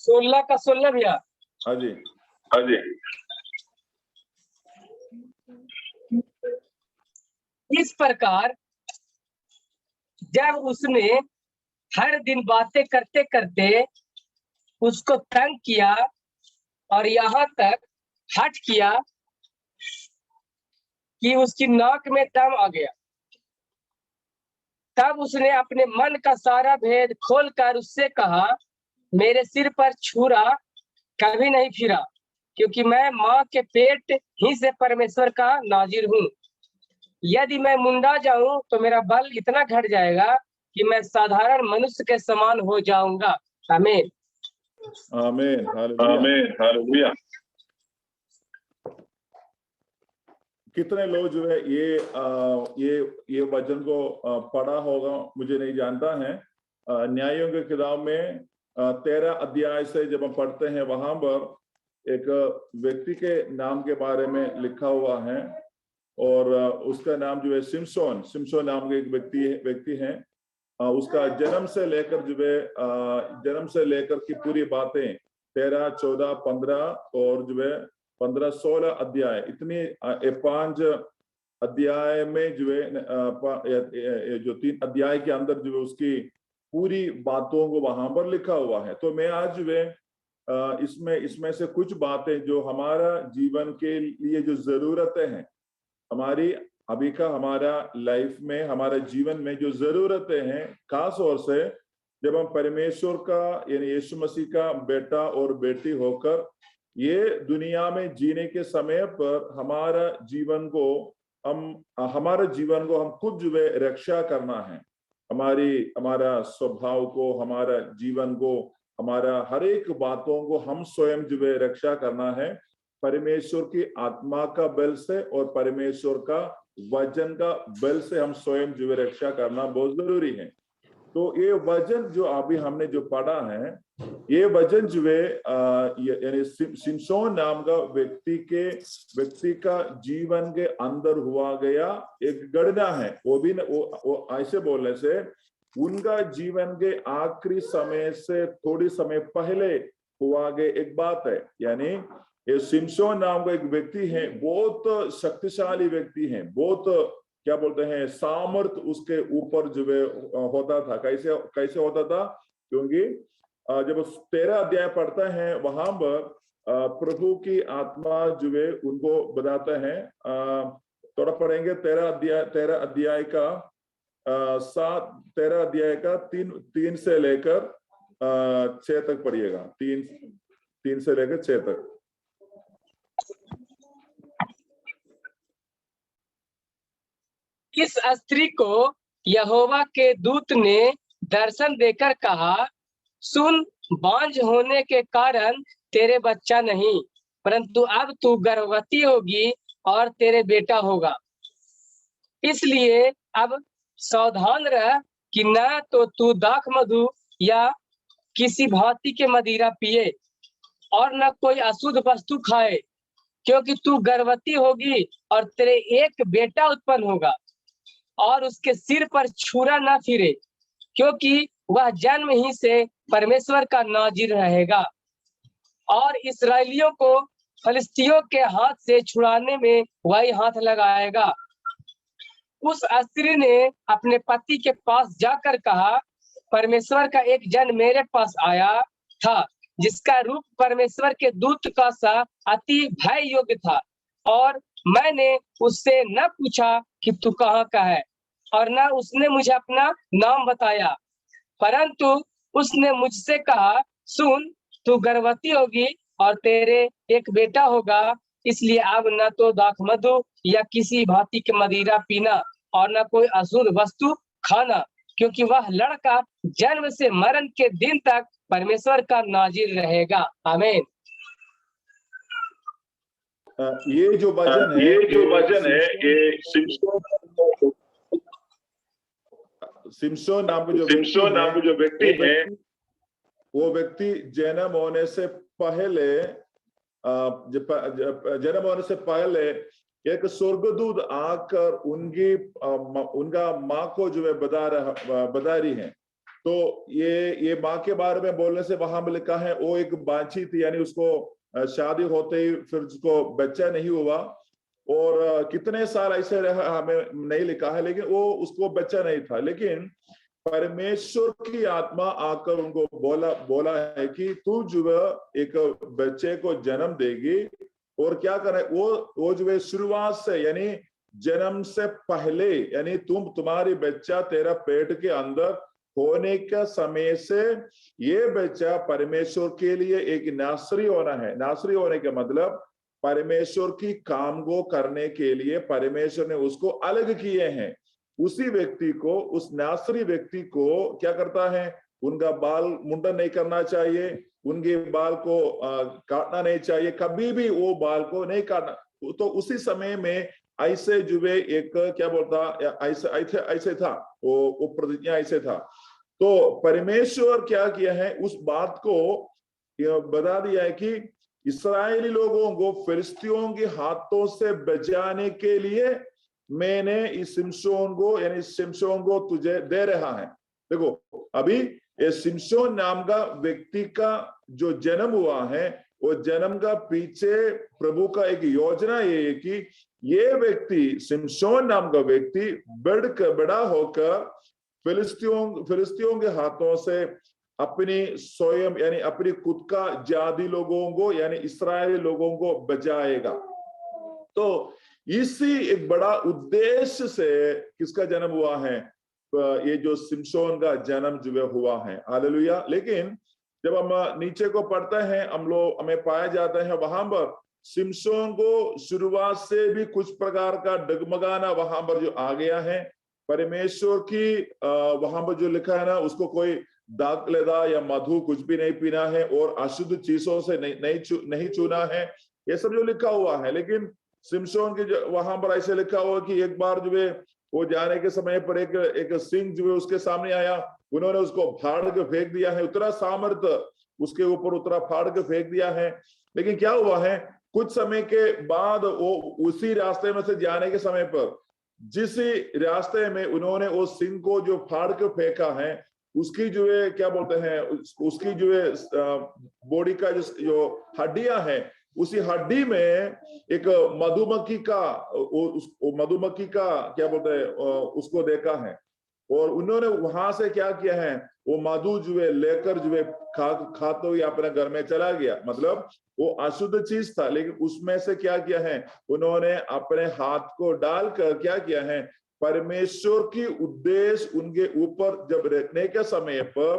16 का 16 भैया। हाँ जी। हाँ जी। इस प्रकार जब उसने हर दिन बातें करते करते उसको तंग किया और यहाँ तक हट किया कि उसकी नाक में दम आ गया, तब उसने अपने मन का सारा भेद खोलकर उससे कहा, मेरे सिर पर छुरा कभी नहीं फिरा, क्योंकि मैं माँ के पेट ही से परमेश्वर का नाजिर हूँ। यदि मैं मुंडा जाऊं तो मेरा बल इतना घट जाएगा कि मैं साधारण मनुष्य के समान हो जाऊंगा। आमीन। आमीन। हालेलुया। आमीन। हालेलुया। कितने लोग जो है ये वचन को पढ़ा होगा मुझे नहीं जानता है। न्यायों की किताब में 13 अध्याय से जब हम पढ़ते हैं वहां पर एक व्यक्ति के नाम के बारे में लिखा हुआ है और उसका नाम जो है सिमसोन नाम के एक व्यक्ति है। उसका जन्म से लेकर की पूरी बातें 13, 14, 15 और जो है 15, 16 अध्याय, इतनी 5 अध्याय में जो है जो 3 अध्याय के अंदर जो है उसकी पूरी बातों को वहां पर लिखा हुआ है। तो मैं आज जो है इसमें से कुछ बातें जो हमारा जीवन के लिए जो जरूरतें हैं, हमारी अभी का हमारा लाइफ में, हमारे जीवन में जो जरूरतें हैं, खास तौर से जब हम परमेश्वर का यानी यीशु मसीह का बेटा और बेटी होकर ये दुनिया में जीने के समय पर हमारा जीवन को हम खुद जो है रक्षा करना है। हमारा स्वभाव को, हमारा जीवन को, हमारा हर एक बातों को हम स्वयं जो है रक्षा करना है परमेश्वर की आत्मा का बल से और परमेश्वर का वचन का बल से हम स्वयं जो है रक्षा करना बहुत जरूरी है। तो ये वचन जो अभी हमने जो पढ़ा है, ये वचन जो है यानी सिमसोन नाम का व्यक्ति का जीवन के अंदर हुआ गया एक घटना है। वो ऐसे बोलने से उनका जीवन के आखिरी समय से थोड़ी समय पहले हुआ गया एक बात है। यानी ये सिमसोन नाम का एक व्यक्ति है, बहुत शक्तिशाली व्यक्ति है, बहुत क्या बोलते हैं सामर्थ उसके ऊपर जो है होता था। कैसे होता था? क्योंकि जब 13 अध्याय पढ़ता है वहां पर प्रभु की आत्मा जो है उनको बताता है। थोड़ा पढ़ेंगे 13 अध्याय का 13 अध्याय का 3 से लेकर 6 तक पढ़िएगा। 3 से लेकर 6 तक। इस स्त्री को यहोवा के दूत ने दर्शन देकर कहा, सुन, बांझ होने के कारण तेरे बच्चा नहीं, परंतु अब तू गर्भवती होगी और तेरे बेटा होगा। इसलिए अब सावधान रह कि न तो तू दाख मधु या किसी भांति के मदिरा पिए और न कोई अशुद्ध वस्तु खाए, क्योंकि तू गर्भवती होगी और तेरे एक बेटा उत्पन्न होगा और उसके सिर पर छुरा न फिरे, क्योंकि वह जन्म ही से परमेश्वर का नाजिर रहेगा और इस्राएलियों को फलिस्तियों के हाथ से छुड़ाने में वही हाथ लगाएगा। उस स्त्री ने अपने पति के पास जाकर कहा, परमेश्वर का एक जन मेरे पास आया था जिसका रूप परमेश्वर के दूत का सा अति भय योग्य था, और मैंने उससे न पूछा कि तू कहाँ का है और न उसने मुझे अपना नाम बताया, परंतु उसने मुझसे कहा, सुन, तू गर्भवती होगी और तेरे एक बेटा होगा। इसलिए अब न तो दाख मधु या किसी भांति के मदिरा पीना और न कोई अशुद्ध वस्तु खाना, क्योंकि वह लड़का जन्म से मरण के दिन तक परमेश्वर का नाजिर रहेगा। आमीन। ये जो वचन है ये सिमसोन नाम के जो व्यक्ति है, वो व्यक्ति जन्म होने से पहले एक स्वर्गदूत आकर उनका माँ को जो है बता रही है। तो ये माँ के बारे में बोलने से वहां में लिखा है वो एक बांझी थी, यानी उसको शादी होते ही फिर उसको बच्चा नहीं हुआ, और कितने साल ऐसे रहा हमें नहीं लिखा है, लेकिन वो उसको बच्चा नहीं था। लेकिन परमेश्वर की आत्मा आकर उनको बोला है कि तू जो है एक बच्चे को जन्म देगी, और क्या करे वो जो है शुरुआत से यानी जन्म से पहले, यानी तुम्हारी बच्चा तेरा पेट के अंदर होने का समय से ये बच्चा परमेश्वर के लिए एक नासरी होना है। नासरी होने का मतलब परमेश्वर की काम को करने के लिए परमेश्वर ने उसको अलग किए हैं। उसी व्यक्ति को, उस नासरी व्यक्ति को क्या करता है, उनका बाल मुंडन नहीं करना चाहिए, उनके बाल को काटना नहीं चाहिए, कभी भी वो बाल को नहीं काटना। तो उसी समय में ऐसे जो है एक क्या बोलता ऐसे था, वो प्रतिज्ञा ऐसे था। तो परमेश्वर क्या किया है, उस बात को बता दिया है कि इस्राएली लोगों को फिलिस्तियों के हाथों से बचाने के लिए मैंने इस शिमशोन को, यानी शिमशोन को तुझे दे रहा है। देखो अभी ये शिमशोन नाम का व्यक्ति का जो जन्म हुआ है, वो जन्म का पीछे प्रभु का एक योजना ये है कि ये व्यक्ति शिमशोन नाम का व्यक्ति बड़ा होकर फिलिस्तियों के हाथों से अपनी स्वयं यानी अपनी खुद का जाति लोगों को यानी इस्राएली लोगों को बचाएगा। तो इसी एक बड़ा उद्देश्य से किसका जन्म हुआ है, ये जो शिमशोन का जन्म जो हुआ है। हालेलुया। लेकिन जब हम नीचे को पढ़ते हैं हमें पाया जाता है वहां पर शिमशोन को शुरुआत से भी कुछ प्रकार का डगमगाना वहां पर जो आ गया है। परमेश्वर की वहां पर जो लिखा है ना, उसको कोई दाखलता या मधु कुछ भी नहीं पीना है और अशुद्ध चीजों से नहीं छूना है, ये सब जो लिखा हुआ है। लेकिन शिमशोन के वहां पर ऐसे लिखा हुआ कि एक बार जो है वो जाने के समय पर एक सिंह जो है उसके सामने आया, उन्होंने उसको फाड़ के फेंक दिया है। उतना सामर्थ्य उसके ऊपर उतना फाड़ के फेंक दिया है। लेकिन क्या हुआ है, कुछ समय के बाद वो उसी रास्ते में से जाने के समय पर जिस रास्ते में उन्होंने वो सिंह को जो फाड़ के फेंका है, उसकी जो है क्या बोलते हैं, उसकी जो है बॉडी का जो हड्डियां है, उसी हड्डी में एक मधुमक्खी का क्या बोलते हैं उसको देखा है। और उन्होंने वहां से क्या किया है, वो मधु जो है लेकर जो है खाते हुए अपने घर में चला गया। मतलब वो अशुद्ध चीज था, लेकिन उसमें से क्या किया है, उन्होंने अपने हाथ को डालकर क्या किया है, परमेश्वर की उद्देश्य उनके ऊपर जब रखने के समय पर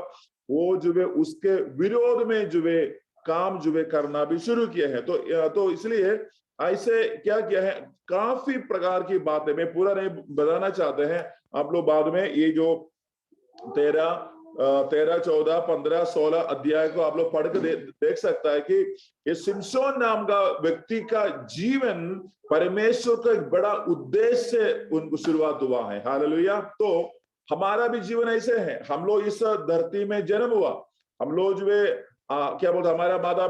वो जो है उसके विरोध में जो है काम जो है करना भी शुरू किया है। तो इसलिए ऐसे क्या किया है, काफी प्रकार की बातें मैं पूरा नहीं बताना चाहते हैं। आप लोग बाद में ये जो 13, 14, 15, 16 अध्याय को आप लोग पढ़ के देख सकता है कि ये शिमशोन नाम का व्यक्ति का जीवन परमेश्वर का एक बड़ा उद्देश्य से उनको शुरुआत हुआ है। हालेलुया। तो हमारा भी जीवन ऐसे है, हम लोग इस धरती में जन्म हुआ, हम लोग जो है क्या बोलते, हमारा माता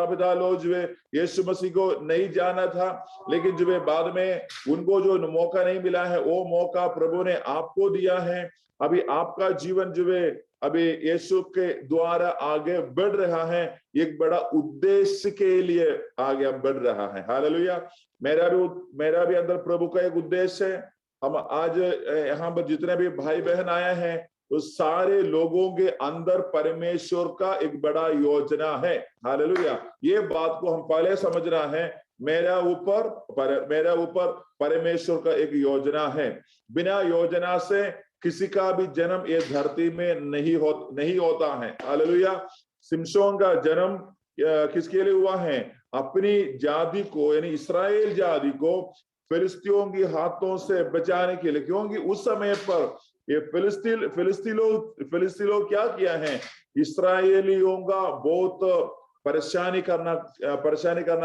पिता लोग जो है यीशु मसीह को नहीं जाना था, लेकिन जो है बाद में उनको जो मौका नहीं मिला है, वो मौका प्रभु ने आपको दिया है। अभी आपका जीवन जो है अभी यीशु के द्वारा आगे बढ़ रहा है, एक बड़ा उद्देश्य के लिए आगे बढ़ रहा है। हालेलुया। मेरा भी अंदर प्रभु का एक उद्देश्य है। हम आज यहाँ पर जितने भी भाई बहन आए हैं, उस सारे लोगों के अंदर परमेश्वर का एक बड़ा योजना है। हालेलुया। ये बात को हम पहले समझना है, मेरा ऊपर परमेश्वर का एक योजना है। बिना योजना से किसी का भी जन्म ये धरती में नहीं होता है। हालेलुया। शिमशोन का जन्म किसके लिए हुआ है, अपनी जाति को यानी इस्राएल जाति को फिलिस्तियों के हाथों से बचाने के लिए। क्योंकि उस समय पर ये फिलिस्ती लोग क्या किया है, इस्राएलियों का बहुत परेशानी करना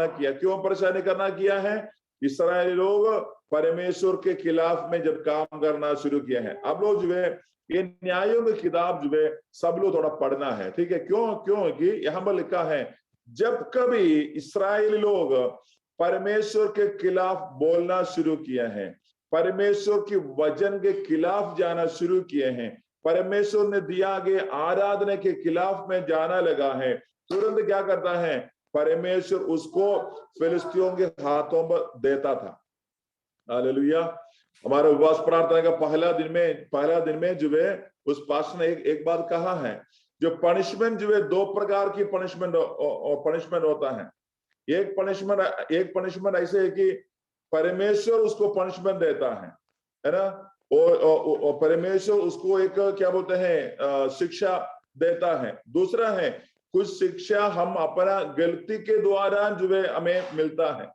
किया। क्यों परेशानी करना किया है, इस्राएली लोग परमेश्वर के खिलाफ में जब काम करना शुरू किया है। अब लोग जो है ये न्यायों की किताब जो है सब लोग थोड़ा पढ़ना है, ठीक है। क्योंकि यहाँ पर लिखा है, जब कभी इस्राएली लोग परमेश्वर के खिलाफ बोलना शुरू किया है, परमेश्वर की वचन के खिलाफ जाना शुरू किए हैं, परमेश्वर ने दिया गया आराधना के खिलाफ में जाना लगा है, तुरंत क्या करता है, परमेश्वर उसको फिलिस्तियों के हाथों पर देता था। हालेलुया। हमारे उपवास प्रार्थना का पहला दिन में जो है उस पास्टर ने एक बात कहा है, जो पनिशमेंट जो है दो प्रकार की पनिशमेंट होता है। एक पनिशमेंट ऐसे है कि परमेश्वर उसको पनिशमेंट देता है ना, और परमेश्वर उसको एक क्या बोलते हैं शिक्षा देता है। दूसरा है कुछ शिक्षा हम अपना गलती के द्वारा जो है हमें मिलता है,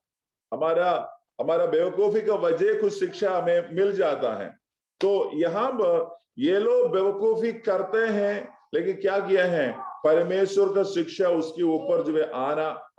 हमारा बेवकूफी का वजह कुछ शिक्षा हमें मिल जाता है। तो यहाँ ये लोग बेवकूफी करते हैं, लेकिन क्या किया है, परमेश्वर का शिक्षा उसके ऊपर जो है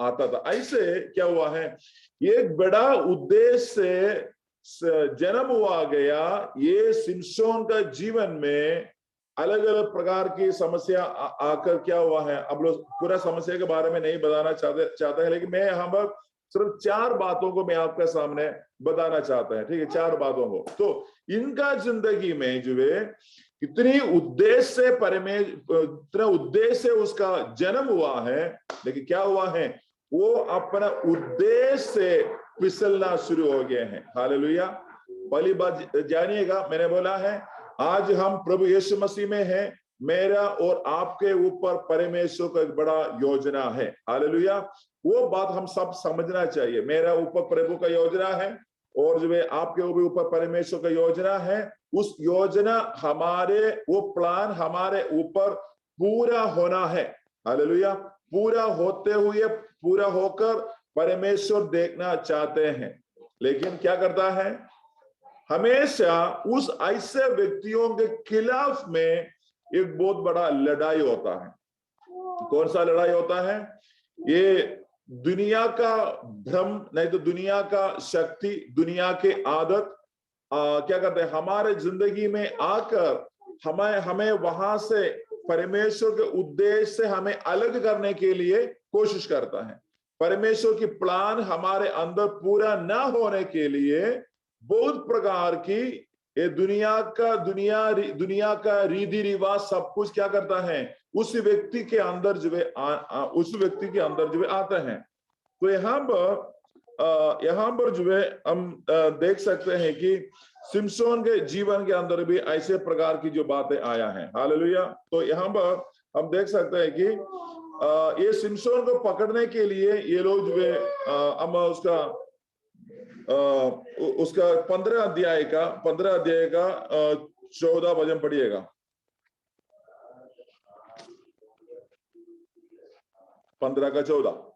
आता था। ऐसे क्या हुआ है, एक बड़ा उद्देश्य से जन्म हुआ गया। ये सिमसोन का जीवन में अलग अलग प्रकार की समस्या आकर क्या हुआ है, अब लोग पूरा समस्या के बारे में नहीं बताना चाहते हैं, लेकिन मैं यहाँ पर सिर्फ 4 बातों को मैं आपके सामने बताना चाहता है, ठीक है, 4 बातों को। तो इनका जिंदगी में जो है इतनी उद्देश्य उसका जन्म हुआ है, लेकिन क्या हुआ है, वो अपना उद्देश्य से फिसलना शुरू हो गए हैं। हालेलुया। पहली बात जानिएगा, मैंने बोला है आज हम प्रभु यीशु मसीह में हैं, मेरा और आपके ऊपर परमेश्वर का एक बड़ा योजना है। हालेलुया। वो बात हम सब समझना चाहिए, मेरा ऊपर प्रभु का योजना है और जो है आपके ऊपर परमेश्वर का योजना है। उस योजना वो प्लान हमारे ऊपर पूरा होना है। हालेलुया। पूरा होकर परमेश्वर देखना चाहते हैं, लेकिन क्या करता है, हमेशा उस ऐसे व्यक्तियों के खिलाफ में एक बहुत बड़ा लड़ाई होता है। कौन सा लड़ाई होता है, ये दुनिया का भ्रम, नहीं तो दुनिया का शक्ति, दुनिया के आदत क्या करते हैं, हमारे जिंदगी में आकर हमें वहां से परमेश्वर के उद्देश्य से हमें अलग करने के लिए कोशिश करता है। परमेश्वर की प्लान हमारे अंदर पूरा ना होने के लिए बहुत प्रकार की ये दुनिया का रीति रिवाज सब कुछ क्या करता है, उस व्यक्ति के अंदर जो है आते हैं। तो यहाँ पर जो है हम देख सकते हैं कि सिमसोन के जीवन के अंदर भी ऐसे प्रकार की जो बातें आया है। हालेलुया। तो यहाँ पर हम देख सकते हैं कि ये सिमसोन को पकड़ने के लिए ये लोग जो है हम उसका 15 अध्याय का 14 वचन पढ़िएगा। 15 का 14।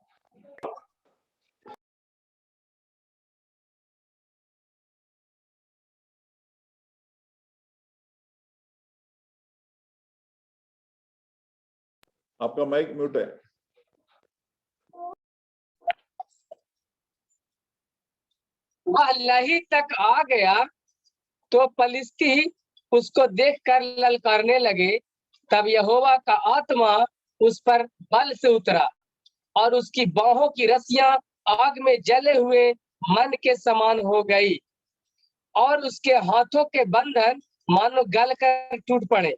आपका माइक म्यूट है। वह लही तक आ गया तो पलिश्ती उसको देखकर ललकारने लगे। तब यहोवा का आत्मा उस पर बल से उतरा और उसकी बाहों की रस्सियां आग में जले हुए मन के समान हो गई और उसके हाथों के बंधन मानो गलकर टूट पड़े।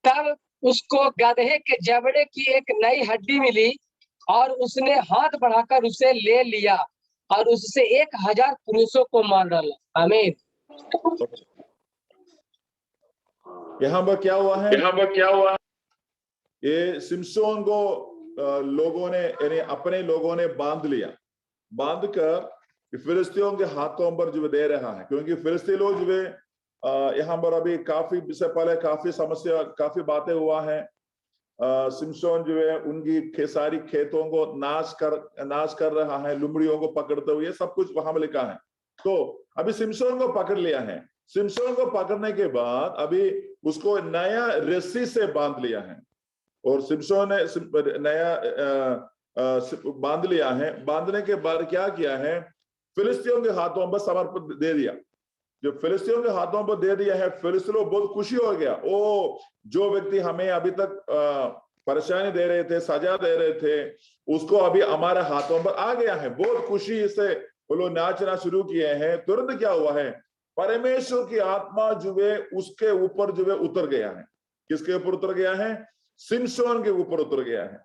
तब उसको गधे के जबड़े की एक नई हड्डी मिली और उसने हाथ बढ़ाकर उसे ले लिया और उससे 1000 पुरुषों को मार डाला। आमीन। यहाँ पर क्या हुआ, ये सिमसोन को लोगों ने यानी अपने लोगों ने बांध कर फिलिस्तियों के हाथों पर जो दे रहा है, क्योंकि फिलिस्ती लोग जो है यहाँ पर अभी इससे पहले काफी बातें हुआ है। सिमसोन जो है उनकी सारी खेतों को नाश कर रहा है, लुमड़ियों को पकड़ते हुए, सब कुछ वहां में लिखा है। तो अभी सिमसोन को पकड़ लिया है। सिमसोन को पकड़ने के बाद अभी उसको नया रस्सी से बांध लिया है और सिमसोन ने नया बांध लिया है। बांधने के बाद क्या किया है, फिलिस्तियों के हाथों पर समर्पित दे दिया। जो फिलिस्तियों के हाथों पर दे दिया है, फिलिस्ती लोग बहुत खुशी हो गया। ओ, जो व्यक्ति हमें अभी तक परेशानी दे रहे थे, सजा दे रहे थे, उसको अभी हमारे हाथों पर आ गया है। बहुत खुशी से वो लोग नाचना शुरू किए हैं। तुरंत क्या हुआ है, परमेश्वर की आत्मा जो है उसके ऊपर जो है उतर गया है। किसके ऊपर उतर गया है? सिमशोन के ऊपर उतर गया है।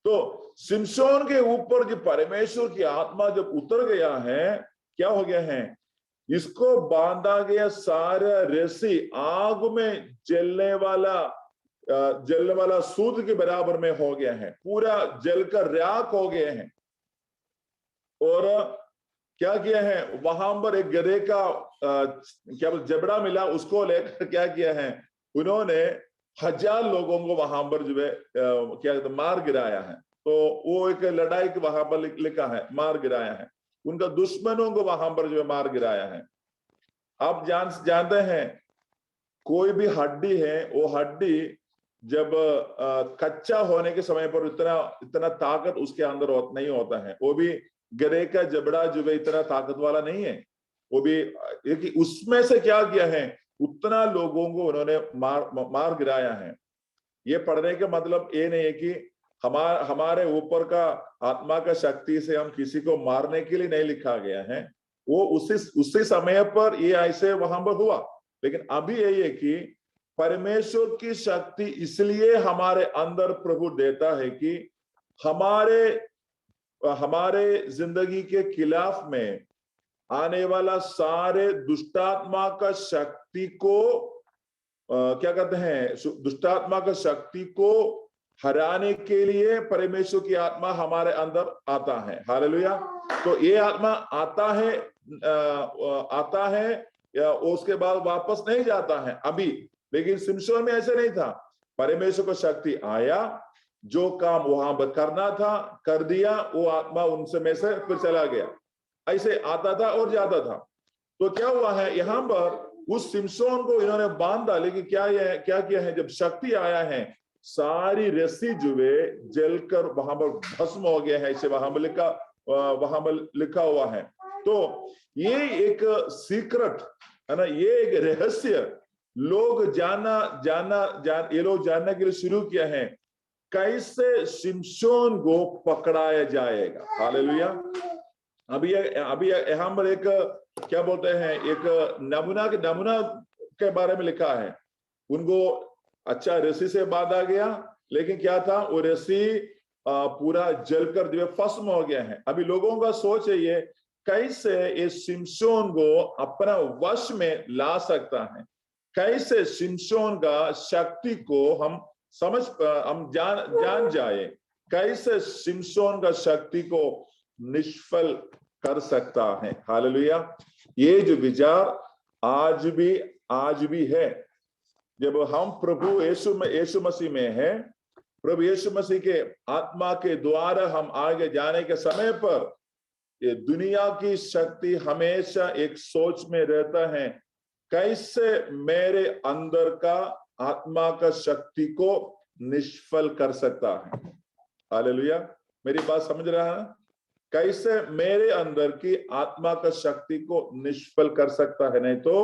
तो सिमशोन के ऊपर जो परमेश्वर की आत्मा जब उतर गया है, क्या हो गया है? इसको बांधा गया सारा रस्सी आग में जलने वाला सूद के बराबर में हो गया है, पूरा जलकर राख हो गए हैं। और क्या किया है? वहां पर एक गधे का क्या जबड़ा मिला, उसको लेकर क्या किया है? उन्होंने 1000 लोगों को वहां पर जो है क्या कहते मार गिराया है। तो वो एक लड़ाई के वहां पर लिखा है, मार गिराया है, उनका दुश्मनों को वहां पर जो है मार गिराया है। आप जानते हैं कोई भी हड्डी है, वो हड्डी जब कच्चा होने के समय पर इतना ताकत उसके अंदर नहीं होता है। वो भी गधे का जबड़ा जो है इतना ताकत वाला नहीं है। वो भी उसमें से क्या किया है? उतना लोगों को उन्होंने मार गिराया है। ये पढ़ने का मतलब ये नहीं है कि हमारे ऊपर का आत्मा का शक्ति से हम किसी को मारने के लिए नहीं लिखा गया है। वो उसी समय पर ये ऐसे वहां पर हुआ। लेकिन अभी यही है कि परमेश्वर की शक्ति इसलिए हमारे अंदर प्रभु देता है कि हमारे जिंदगी के खिलाफ में आने वाला सारे दुष्टात्मा का शक्ति को क्या कहते हैं? दुष्टात्मा का शक्ति को हराने के लिए परमेश्वर की आत्मा हमारे अंदर आता है। हालेलुया। तो ये आत्मा आता है या उसके बाद वापस नहीं जाता है अभी। लेकिन सिमशोन में ऐसे नहीं था। परमेश्वर का शक्ति आया, जो काम वहां पर करना था कर दिया, वो आत्मा उनसे में से फिर चला गया। ऐसे आता था और जाता था। तो क्या हुआ है? यहाँ पर उस सिमशोन को इन्होंने बांधा, लेकिन क्या किया है? जब शक्ति आया है, सारी रस्सी जो है जलकर वहां पर भस्म हो गया है। इसे वहां पर लिखा हुआ है। तो ये एक सीक्रेट है ना, ये एक रहस्य लोग ये लोग जानने के लिए शुरू किया है, कैसे सिमशोन को पकड़ाया जाएगा। हालेलुया। अभी यहाँ पर एक क्या बोलते हैं, एक नमूना के बारे में लिखा है। उनको अच्छा रस्सी से बांधा गया, लेकिन क्या था? वो रस्सी पूरा जलकर जो भस्म हो गया है। अभी लोगों का सोच है ये कैसे इस सिमशोन को अपना वश में ला सकता है, कैसे सिमशोन का शक्ति को हम जान जाए, कैसे सिमशोन का शक्ति को निष्फल कर सकता है। हालेलुया। ये जो विचार आज भी है। जब हम प्रभु यीशु मसीह में हैं, प्रभु यीशु मसीह के आत्मा के द्वारा हम आगे जाने के समय पर ये दुनिया की शक्ति हमेशा एक सोच में रहता है, कैसे मेरे अंदर का आत्मा का शक्ति को निष्फल कर सकता है। हालेलुया। मेरी बात समझ रहा है? कैसे मेरे अंदर की आत्मा का शक्ति को निष्फल कर सकता है। नहीं तो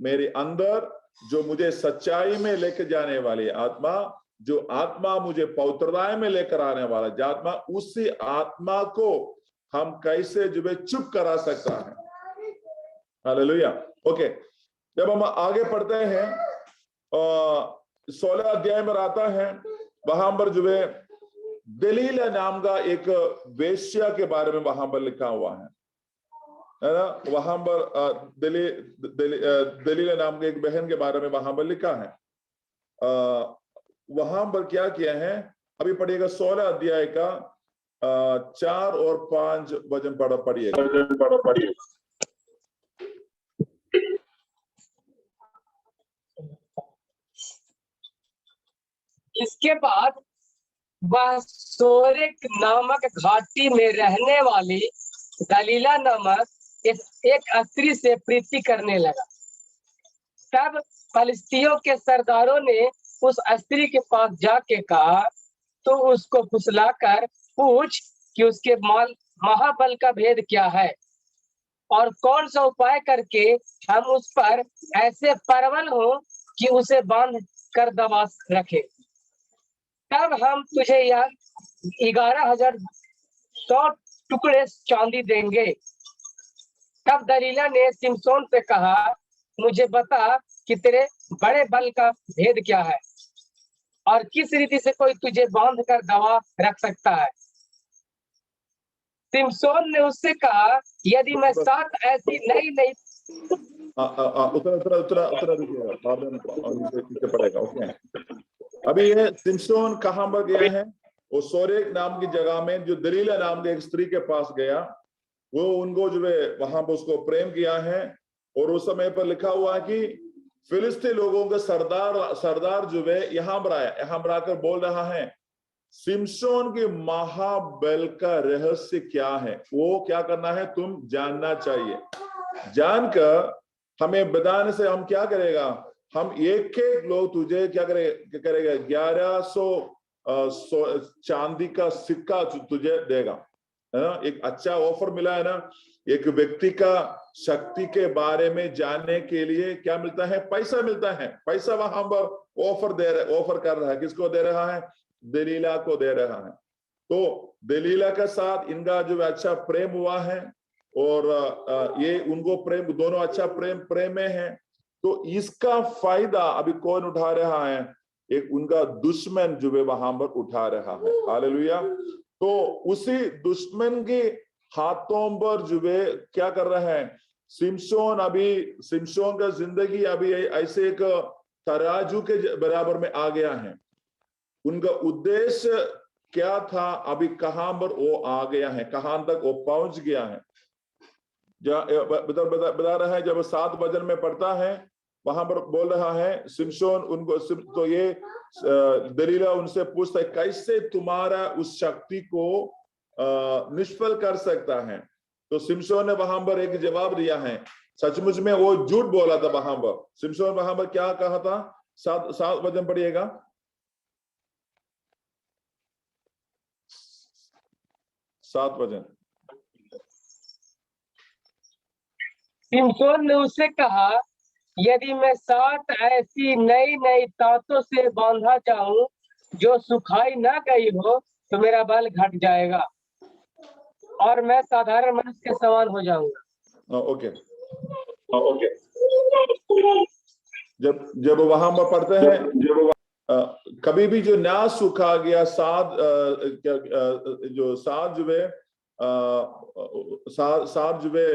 मेरे अंदर जो मुझे सच्चाई में लेकर जाने वाली आत्मा, जो आत्मा मुझे पवित्रता में लेकर आने वाला जो आत्मा, उसी आत्मा को हम कैसे जो है चुप करा सकता है। हालेलुया। ओके, जब हम आगे पढ़ते हैं 16 अध्याय में आता है, वहां पर जो है दलीला नाम का एक वेश्या के बारे में वहां पर लिखा हुआ है ना। वहां पर दलीला नाम के एक बहन के बारे में वहां पर लिखा है। वहां पर क्या किया है, अभी पढ़िएगा 16 अध्याय का 4 और 5 वचन पढ़िएगा। इसके बाद वह सोरेक नामक घाटी में रहने वाली दलीला नामक एक स्त्री से प्रीति करने लगा। तब फलिस्तियों के सरदारों ने उस स्त्री के पास जाके कहा, तो उसको फुसलाकर पूछ कि उसके महाबल का भेद क्या है और कौन सा उपाय करके हम उस पर ऐसे प्रबल हो कि उसे बांध कर दबा रखे। तब हम तुझे यह 11,100 टुकड़े चांदी देंगे। तब दलीला ने सिमसोन से कहा, मुझे बता कि तेरे बड़े बल का भेद क्या है और किस रीति से कोई तुझे बांध कर गवाह रख सकता है। सिमसोन ने उससे कहा, यदि मैं 7 ऐसी नई नई उतरा देखिएगा, बाद में नीचे पड़ेगा। ओके, अभी ये सिमसोन कहाँ पर गया है? वो सोरेक नाम की जगह में जो दलीला नाम की एक स्त्री के पास गया, वो उनको जो है वहां पर उसको प्रेम किया है। और उस समय पर लिखा हुआ है कि फिलिस्ती लोगों के सरदार जो है यहाँ पर आया, यहाँ पर आकर बोल रहा है, सिमसोन के महाबल का रहस्य क्या है, वो क्या करना है तुम जानना चाहिए। जानकर हमें बताने से हम क्या करेगा, हम एक लोग तुझे क्या करेगा 1100 चांदी का सिक्का तुझे देगा, है ना। एक अच्छा ऑफर मिला है ना। एक व्यक्ति का शक्ति के बारे में जानने के लिए क्या मिलता है? पैसा मिलता है। पैसा वहां पर ऑफर कर रहा है। किसको दे रहा है? दलीला को दे रहा है। तो दलीला के साथ इनका जो अच्छा प्रेम हुआ है और ये उनको प्रेम, दोनों अच्छा प्रेम में है। तो इसका फायदा अभी कौन उठा रहा है? एक उनका दुश्मन जो है वहां पर उठा रहा है। हालेलुया। तो उसी दुश्मन के हाथों पर जो है क्या कर रहा है सिमसोन का जिंदगी अभी ऐसे एक तराजू के बराबर में आ गया है। उनका उद्देश्य क्या था, अभी कहां पर वो आ गया है, कहां तक वो पहुंच गया है। बता रहा है, जब 7 वचन में पढ़ता है वहां पर बोल रहा है सिमसोन उनको, तो ये दलीला उनसे पूछता है, कैसे तुम्हारा उस शक्ति को निष्फल कर सकता है। तो सिमसोन ने वहां पर एक जवाब दिया है। सचमुच में वो झूठ बोला था वहां पर। सिमसोन वहां पर क्या कहा था? 7 वचन पढ़िएगा। 7 वचन। सिमसोन ने उससे कहा, यदि मैं 7 ऐसी नई नई तांतों से बांधा जाऊं जो सुखाई ना गई हो, तो मेरा बल घट जाएगा और मैं साधारण मनुष्य के समान हो जाऊंगा। ओके। जब वहां पर पढ़ते हैं, कभी भी जो ना सूखा गया साद जो है साद जो है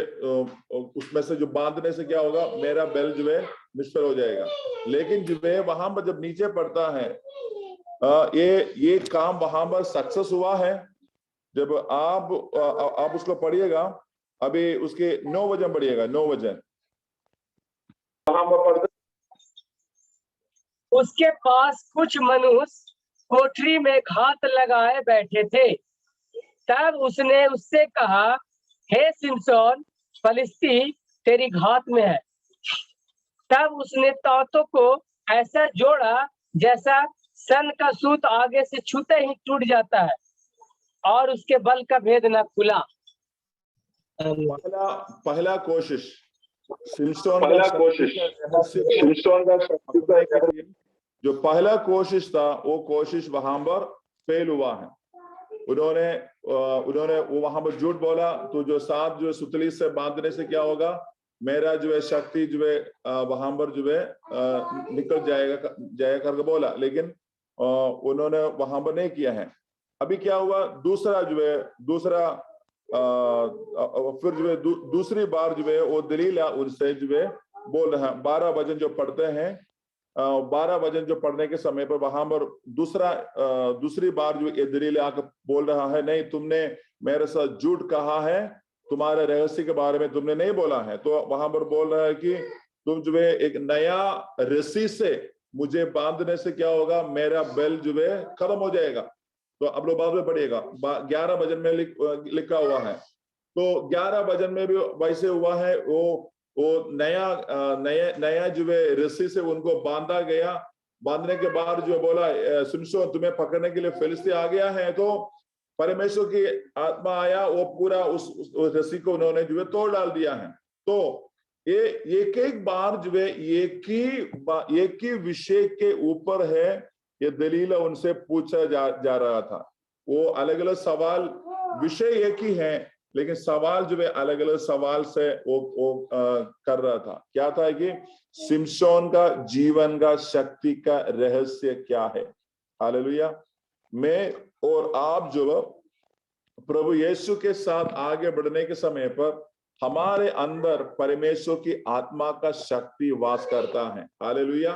उसमें से जो बांधने से क्या होगा, मेरा बेल जो है निष्फल हो जाएगा। लेकिन जो है वहां पर जब नीचे पड़ता है ये काम वहां पर सक्सेस हुआ है। जब आप उसको पढ़िएगा, अभी उसके 9 वचन पढ़िएगा। 9 वचन वहां पर पढ़ते, उसके पास कुछ मनुष्य कोठरी में घात लगाए बैठे थे। तब उसने उससे कहा, हे सिमसोन, फलिस्ती तेरी घात में है। तब उसने तांतों को ऐसा जोड़ा जैसा सन का सूत आगे से छूते ही टूट जाता है और उसके बल का भेद न खुला। पहला कोशिश सिमसोन का जो पहला कोशिश था, वो कोशिश वहां पर फेल हुआ है। उन्होंने वो वहां पर झूठ बोला। तो जो 7 जो सुतली से बांधने से क्या होगा, मेरा जो है शक्ति जो है वहां पर जो है निकल जाएगा करके बोला। लेकिन उन्होंने वहां पर नहीं किया है। अभी क्या हुआ, फिर जो है दूसरी बार जो है वो दलीला उनसे जो है बोल रहा है। 12 वचन जो पढ़ते हैं, 12 वचन जो पढ़ने के समय पर वहां पर दूसरी बार जो दलीला आकर बोल रहा है, नहीं तुमने मेरे साथ झूठ कहा है, तुम्हारे रहस्य के बारे में तुमने नहीं बोला है। तो वहां पर बोल रहा है कि तुम जो है एक नया रस्सी से मुझे बांधने से क्या होगा, मेरा बेल जो है खत्म हो जाएगा। तो अब लोग बाद में पढ़िएगा, 11 वचन में लिखा हुआ है। तो 11 वचन में भी वैसे हुआ है। वो नया जो है रस्सी से उनको बांधा गया। बांधने के बाद जो बोला, सिमसोन तुम्हें पकड़ने के लिए फिलिस्ती आ गया है। तो परमेश्वर की आत्मा आया, वो पूरा उस रस्सी को उन्होंने जो है तोड़ डाल दिया है। तो ये एक बार जो है एक ही विषय के ऊपर है ये दलीला उनसे पूछा जा रहा था। वो अलग अलग सवाल, विषय एक ही है, लेकिन सवाल जो है अलग अलग सवाल से वो कर रहा था। क्या था कि सिमसोन का जीवन का शक्ति का रहस्य क्या है। हालेलुया। मैं और आप जो प्रभु यीशु के साथ आगे बढ़ने के समय पर हमारे अंदर परमेश्वर की आत्मा का शक्ति वास करता है। हालेलुया।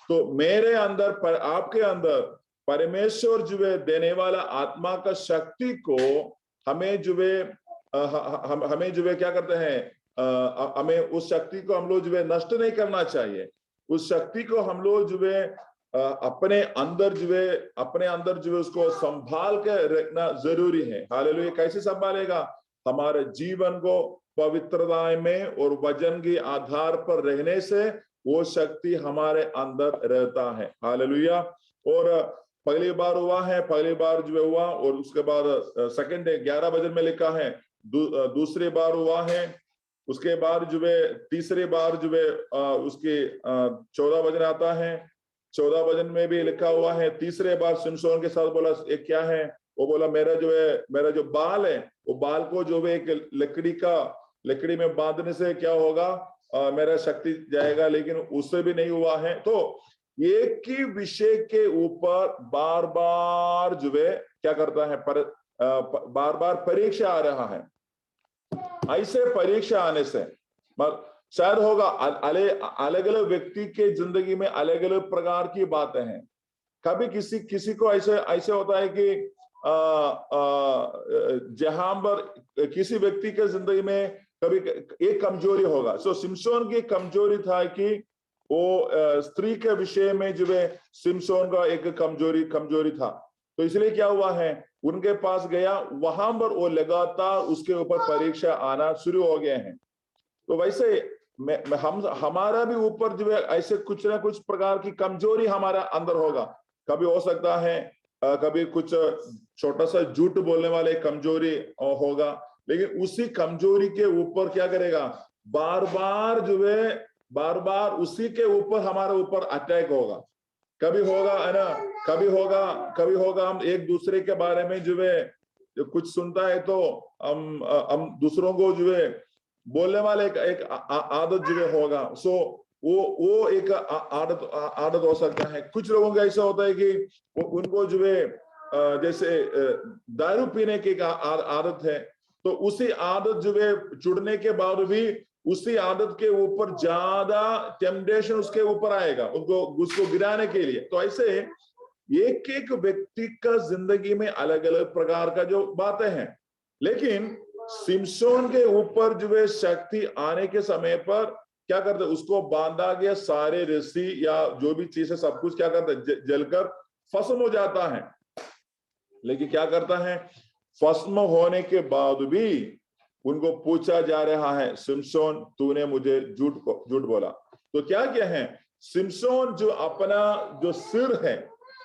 तो मेरे अंदर पर आपके अंदर परमेश्वर जो है देने वाला आत्मा का शक्ति को हमें जो है हमें जो है क्या करते हैं, हमें उस शक्ति को हम लोग जो है नष्ट नहीं करना चाहिए। उस शक्ति को हम लोग जो है अपने अंदर जो है उसको संभाल के रखना जरूरी है। हालेलुया। कैसे संभालेगा? हमारे जीवन को पवित्रता में और वचन के आधार पर रहने से वो शक्ति हमारे अंदर रहता है। हालेलुया। और पहली बार हुआ है, पहली बार जो हुआ, और उसके बाद सेकंड 11 वचन में लिखा है। दूसरी बार हुआ है, उसके बाद जो है तीसरी बार जो है उसके 14 वचन आता है। 14 वचन में भी लिखा हुआ है, तीसरे बार सिमसोन के साथ बोला एक क्या है, वो बोला मेरा जो बाल है वो बाल को जो है एक लकड़ी में बांधने से क्या होगा, मेरा शक्ति जाएगा। लेकिन उससे भी नहीं हुआ है। तो एक ही विषय के ऊपर बार बार जो है क्या करता है, बार बार परीक्षा आ रहा है। ऐसे परीक्षा आने से शायद होगा अलग अलग व्यक्ति के जिंदगी में अलग अलग प्रकार की बातें हैं। कभी किसी को ऐसे होता है कि जहां पर किसी व्यक्ति के जिंदगी में कभी एक कमजोरी होगा। सो सिमसोन की कमजोरी था कि वो स्त्री के विषय में जो है सिमसोन का एक कमजोरी था। तो इसलिए क्या हुआ है, उनके पास गया, वहां पर वो लगातार उसके ऊपर परीक्षा आना शुरू हो गए हैं। तो वैसे हमारा भी ऊपर जो है ऐसे कुछ ना कुछ प्रकार की कमजोरी हमारा अंदर होगा। कभी हो सकता है कभी कुछ छोटा सा झूठ बोलने वाले कमजोरी होगा, लेकिन उसी कमजोरी के ऊपर क्या करेगा, बार बार उसी के ऊपर हमारे ऊपर अटैक होगा। कभी होगा है ना, कभी होगा हम एक दूसरे के बारे में जो है कुछ सुनता है तो हम दूसरों को जो है बोलने वाले एक आदत जो है होगा। सो वो एक आदत हो सकता है। कुछ लोगों का ऐसा होता है कि उनको जो है जैसे दारू पीने की आदत है, तो उसी आदत जो है छुड़ने के बाद भी उसी आदत के ऊपर ज्यादा टेम्पटेशन उसके ऊपर आएगा उसको गिराने के लिए। तो ऐसे एक एक व्यक्ति का जिंदगी में अलग अलग प्रकार का जो बातें हैं, लेकिन सिमसोन के ऊपर जो है शक्ति आने के समय पर क्या करते, उसको बांधा गया सारे रस्सी या जो भी चीज है सब कुछ क्या करता है, जलकर भस्म हो जाता है। लेकिन क्या करता है, भस्म होने के बाद भी उनको पूछा जा रहा है, सिमसोन तूने मुझे झूठ बोला। तो क्या है, सिमसोन जो अपना जो सिर है,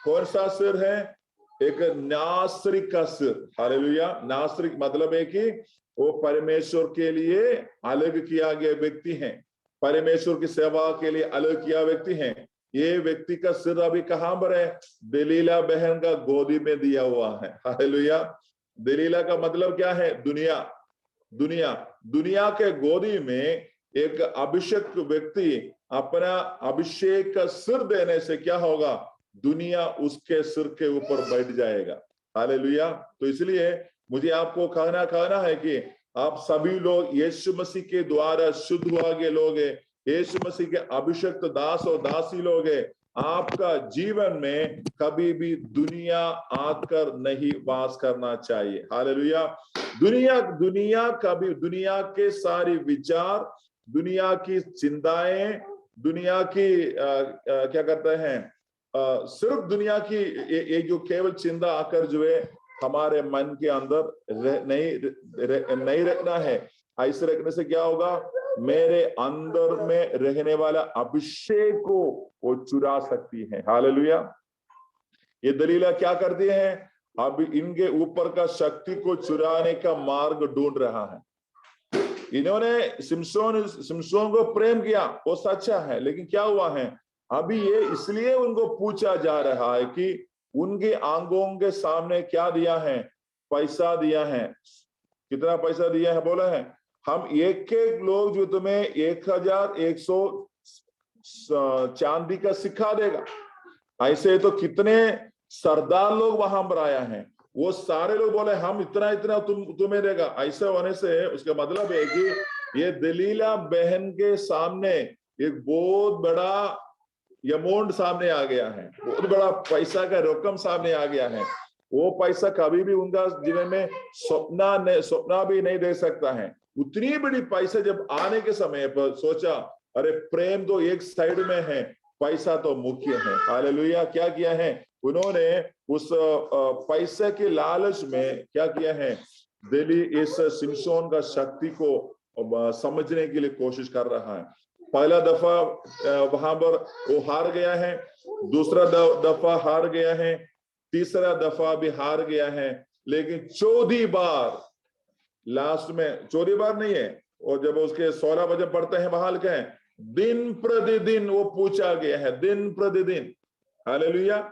कौन सा सिर है, एक नासरिक का सिर। हालेलुया। नासरिक मतलब है कि वो परमेश्वर के लिए अलग किया गया व्यक्ति है, परमेश्वर की सेवा के लिए अलग किया व्यक्ति है। ये व्यक्ति का सिर अभी कहां पर है, दलीला बहन का गोदी में दिया हुआ है। हालेलुया। दलीला का मतलब क्या है, दुनिया के गोदी में एक अभिषेक व्यक्ति अपना अभिषेक का सिर देने से क्या होगा, दुनिया उसके सिर के ऊपर बैठ जाएगा। हालेलुया। तो इसलिए मुझे आपको कहना है कि आप सभी लोग यीशु मसीह के द्वारा शुद्ध हुआ गए लोग हैं, यीशु मसीह के अभिषिक्त दास और दासी लोग हैं। आपका जीवन में कभी भी दुनिया आकर नहीं वास करना चाहिए। हालेलुया। दुनिया के सारे विचार, दुनिया की चिंताएं, दुनिया की क्या करते हैं, सिर्फ दुनिया की ये जो केवल चिंता आकर जो है हमारे मन के अंदर नहीं रखना है। ऐसे रखने से क्या होगा, मेरे अंदर में रहने वाला अभिषेक को वो चुरा सकती है। हालेलुया। ये दलीला क्या करती है, अब इनके ऊपर का शक्ति को चुराने का मार्ग ढूंढ रहा है। इन्होंने सिमसोन को प्रेम किया, वो सच्चा है, लेकिन क्या हुआ है, अभी ये इसलिए उनको पूछा जा रहा है कि उनके आंगों के सामने क्या दिया है, पैसा दिया है, कितना पैसा दिया है बोला है, हम एक एक लोग जो तुम्हें 1100 चांदी का सिक्का देगा। ऐसे तो कितने सरदार लोग वहां पर आया है, वो सारे लोग बोले हम इतना इतना तुम्हें देगा। ऐसे होने से उसका मतलब है कि ये दलीला बहन के सामने एक बहुत बड़ा अमाउंट सामने आ गया है, बहुत बड़ा पैसा का रकम सामने आ गया है। वो पैसा कभी भी उनका जीवन में सपना भी नहीं दे सकता है। उतनी बड़ी पैसा जब आने के समय पर सोचा, अरे प्रेम तो एक साइड में है, पैसा तो मुख्य है। हालेलुया। क्या किया है उन्होंने, उस पैसे के लालच में क्या किया है, दिली इस सिमसोन का शक्ति को समझने के लिए कोशिश कर रहा है। पहला दफा वहां पर वो हार गया है, दूसरा दफा हार गया है, तीसरा दफा भी हार गया है, लेकिन चौथी बार, लास्ट में चौथी बार नहीं है, और जब उसके 16 बजे पढ़ते हैं वहां लिखा है दिन प्रतिदिन वो पूछा गया है, दिन प्रतिदिन। हालेलुया।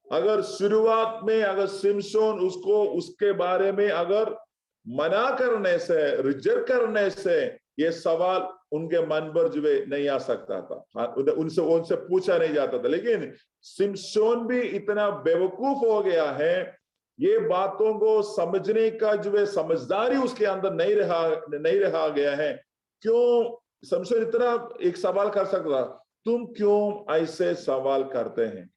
अगर शुरुआत में अगर सिमसोन उसको उसके बारे में अगर मना करने से, रिजेक्ट करने से ये सवाल उनके मन पर जो नहीं आ सकता था, उनसे पूछा नहीं जाता था। लेकिन सिमसोन भी इतना बेवकूफ हो गया है, ये बातों को समझने का जो समझदारी उसके अंदर नहीं रहा गया है। क्यों सिमसोन इतना एक सवाल कर सकता, तुम क्यों ऐसे सवाल करते हैं,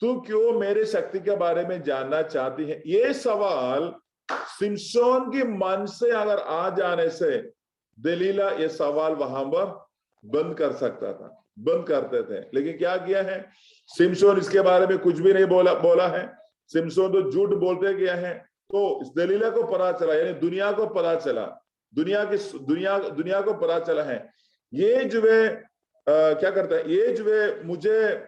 तुम क्यों मेरे शक्ति के बारे में जानना चाहती है। ये सवाल सिमसोन के मन से अगर आ जाने से दलीला ये सवाल वहां पर बंद कर सकता था, बंद करते थे। लेकिन क्या किया है सिमसोन, इसके बारे में कुछ भी नहीं बोला है। सिमसोन तो झूठ बोलते गया है। तो इस दलीला को पता चला, यानी दुनिया को पता चला, दुनिया को पता चला है ये जो क्या करता है, ये जो मुझे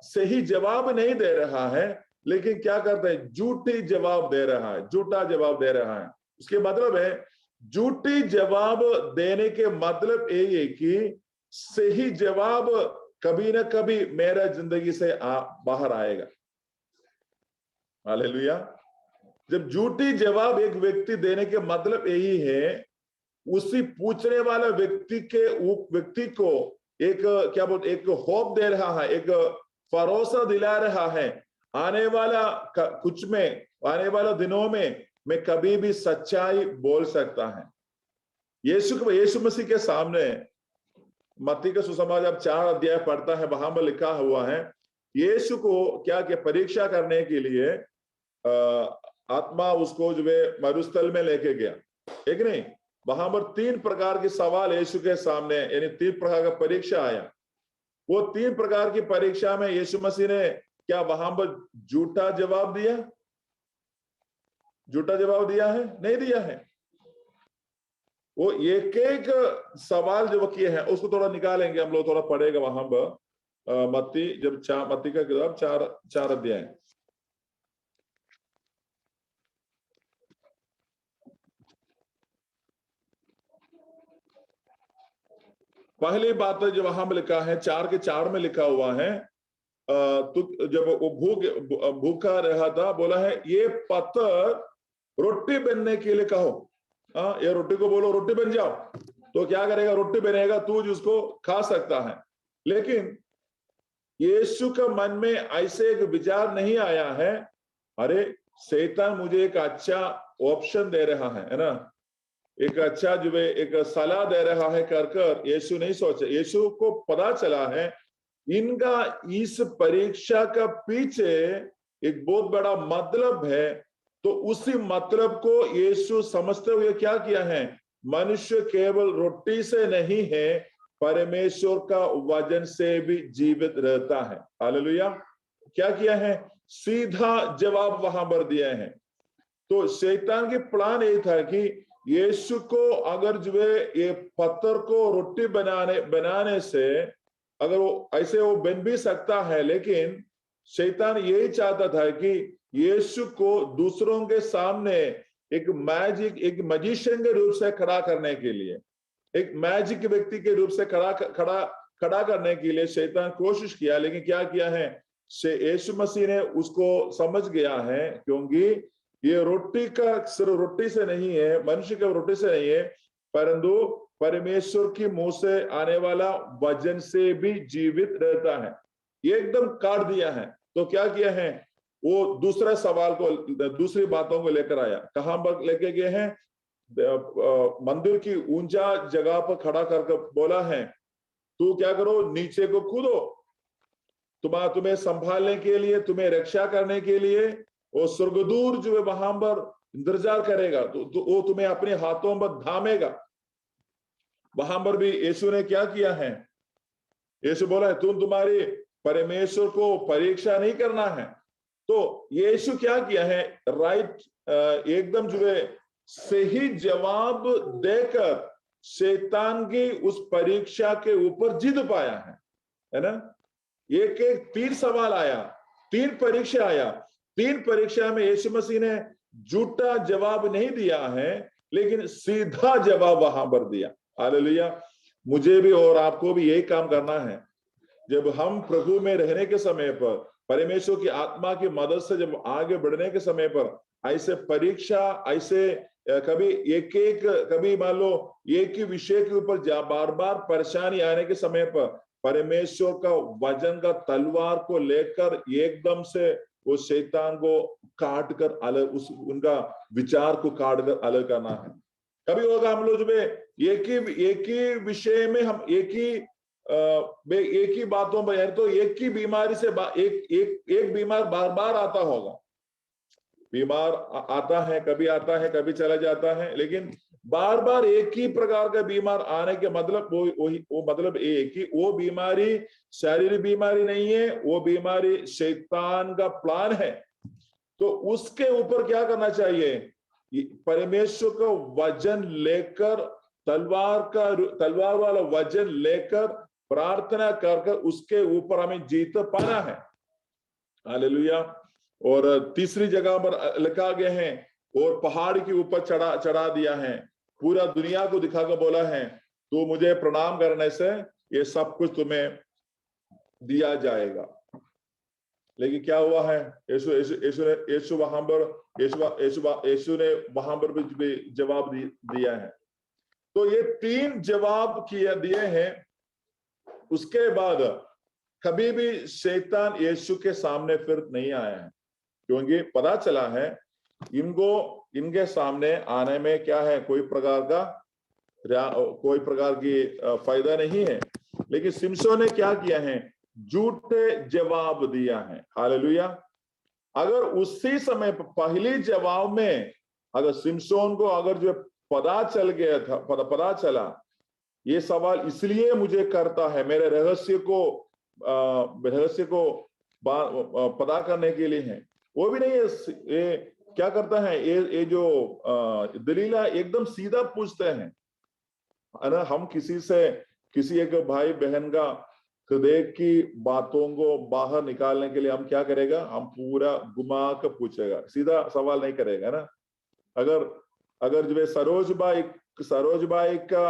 सही जवाब नहीं दे रहा है, लेकिन क्या करता है, झूठी जवाब दे रहा है, झूठा जवाब दे रहा है। उसके मतलब है झूठी जवाब देने के मतलब यही है कि सही जवाब कभी ना कभी मेरा जिंदगी से बाहर आएगा। हालेलुया। जब झूठी जवाब एक व्यक्ति देने के मतलब यही है, उसी पूछने वाला व्यक्ति को एक क्या बोलते, एक होप दे रहा है, एक भरोसा दिला रहा है, आने वाला दिनों में मैं कभी भी सच्चाई बोल सकता है। यीशु मसीह के सामने मत्ती का सुसमाचार 4 अध्याय पढ़ता है, वहां पर लिखा हुआ है यीशु को क्या परीक्षा करने के लिए आत्मा उसको जो है मरुस्थल में लेके गया, एक नहीं, वहां पर 3 प्रकार के सवाल यीशु के सामने, यानी 3 प्रकार का परीक्षा आया। वो 3 प्रकार की परीक्षा में यीशु मसीह ने क्या वहां पर झूठा जवाब दिया है? नहीं दिया है। वो एक सवाल जो किए हैं उसको थोड़ा निकालेंगे हम लोग, थोड़ा पढ़ेगा वहां पर मत्ती का किताब 4 अध्याय। पहली बात जो वहां में लिखा है 4 के 4 में लिखा हुआ है, तो जब वो भूखा रहा था, बोला है ये पत्थर रोटी बनने के लिए कहो, ये रोटी को बोलो रोटी बन जाओ, तो क्या करेगा, रोटी बनेगा, तू उसको खा सकता है। लेकिन यीशु का मन में ऐसे एक विचार नहीं आया है, अरे शैतान मुझे एक अच्छा ऑप्शन दे रहा है ना, एक अच्छा जो है एक सलाह दे रहा है कर यीशु नहीं सोचे। यीशु को पता चला है इनका इस परीक्षा का पीछे एक बहुत बड़ा मतलब है, तो उसी मतलब को यीशु समझते हुए क्या किया है, मनुष्य केवल रोटी से नहीं है, परमेश्वर का वचन से भी जीवित रहता है। हालेलुया। क्या किया है, सीधा जवाब वहां पर दिया है। तो शैतान की प्लान यही था कि यीशु को अगर जो है ये पत्थर को रोटी बनाने से अगर वो ऐसे वो बन भी सकता है, लेकिन शैतान यही चाहता था कि यीशु को दूसरों के सामने एक मैजिशियन के रूप से खड़ा करने के लिए, एक मैजिक व्यक्ति के रूप से खड़ा करने के लिए शैतान कोशिश किया। लेकिन क्या किया है, यीशु मसीह ने उसको समझ गया है, क्योंकि ये रोटी का सिर्फ रोटी से नहीं है, मनुष्य के रोटी से नहीं है, परंतु परमेश्वर की मुंह से आने वाला वचन से भी जीवित रहता है। ये एकदम काट दिया है। तो क्या किया है, वो दूसरे सवाल को, दूसरी बातों को लेकर आया। कहां पर लेके गए हैं, मंदिर की ऊंचा जगह पर खड़ा करके बोला है, तू क्या करो, नीचे को कूदो, तुम्हें संभालने के लिए, तुम्हें रक्षा करने के लिए वो स्वर्गदूत जो है वहां पर इंतजार करेगा, तो वो तुम्हें अपने हाथों पर थामेगा। वहां पर भी यीशु ने क्या किया है, यीशु बोला है तुम्हारी परमेश्वर को परीक्षा नहीं करना है। तो यीशु क्या किया है, राइट, एकदम जो है सही जवाब देकर शैतान की उस परीक्षा के ऊपर जीत पाया है ना। एक एक 3 सवाल आया, 3 परीक्षा आया, 3 परीक्षा में यीशु मसीह ने झूठा जवाब नहीं दिया है, लेकिन सीधा जवाब वहां पर दिया। हालेलुया। मुझे भी और आपको भी यही काम करना है। जब हम प्रभु में रहने के समय पर, परमेश्वर की आत्मा की मदद से जब आगे बढ़ने के समय पर ऐसे परीक्षा, ऐसे कभी मान लो एक ही विषय के ऊपर बार बार परेशानी आने के समय पर परमेश्वर का वचन का तलवार को लेकर एकदम से वो शैतान को काट कर अलग, उनका विचार को काट कर अलग करना है। कभी होगा हम लोग जो एक ही विषय में हम एक ही बातों पर, यानी तो एक ही बीमारी से एक बीमार बार बार आता होगा, बीमार आता है, कभी चला जाता है, लेकिन बार बार एक ही प्रकार का बीमार आने के मतलब वो मतलब एक ही, वो बीमारी शारीरिक बीमारी नहीं है, वो बीमारी शैतान का प्लान है। तो उसके ऊपर क्या करना चाहिए, परमेश्वर का वचन लेकर, तलवार वाला वचन लेकर प्रार्थना कर उसके ऊपर हमें जीत पाना है। हालेलुया। और तीसरी जगह पर लिखा गया है, और पहाड़ के ऊपर चढ़ा दिया है, पूरा दुनिया को दिखाकर बोला है, तो मुझे प्रणाम करने से ये सब कुछ तुम्हें दिया जाएगा। लेकिन क्या हुआ है, यीशु ने वहां पर भी जवाब दिया है। तो ये 3 जवाब दिए हैं। उसके बाद कभी भी शैतान यीशु के सामने फिर नहीं आया है, क्योंकि पता चला है इनके सामने आने में क्या है, कोई प्रकार की फायदा नहीं है। लेकिन सिमसोन ने क्या किया है, झूठे जवाब दिया है। हालेलुया। अगर उसी समय पहली जवाब में अगर सिमसोन को अगर जो पता चला ये सवाल इसलिए मुझे करता है, मेरे रहस्य को पता करने के लिए है, वो भी नहीं है। ये क्या करता है, ये जो दलीला एकदम सीधा पूछते हैं ना। हम किसी एक भाई बहन का हृदय की बातों को बाहर निकालने के लिए हम क्या करेगा, हम पूरा घुमा कर पूछेगा, सीधा सवाल नहीं करेगा ना। अगर जो सरोज भाई का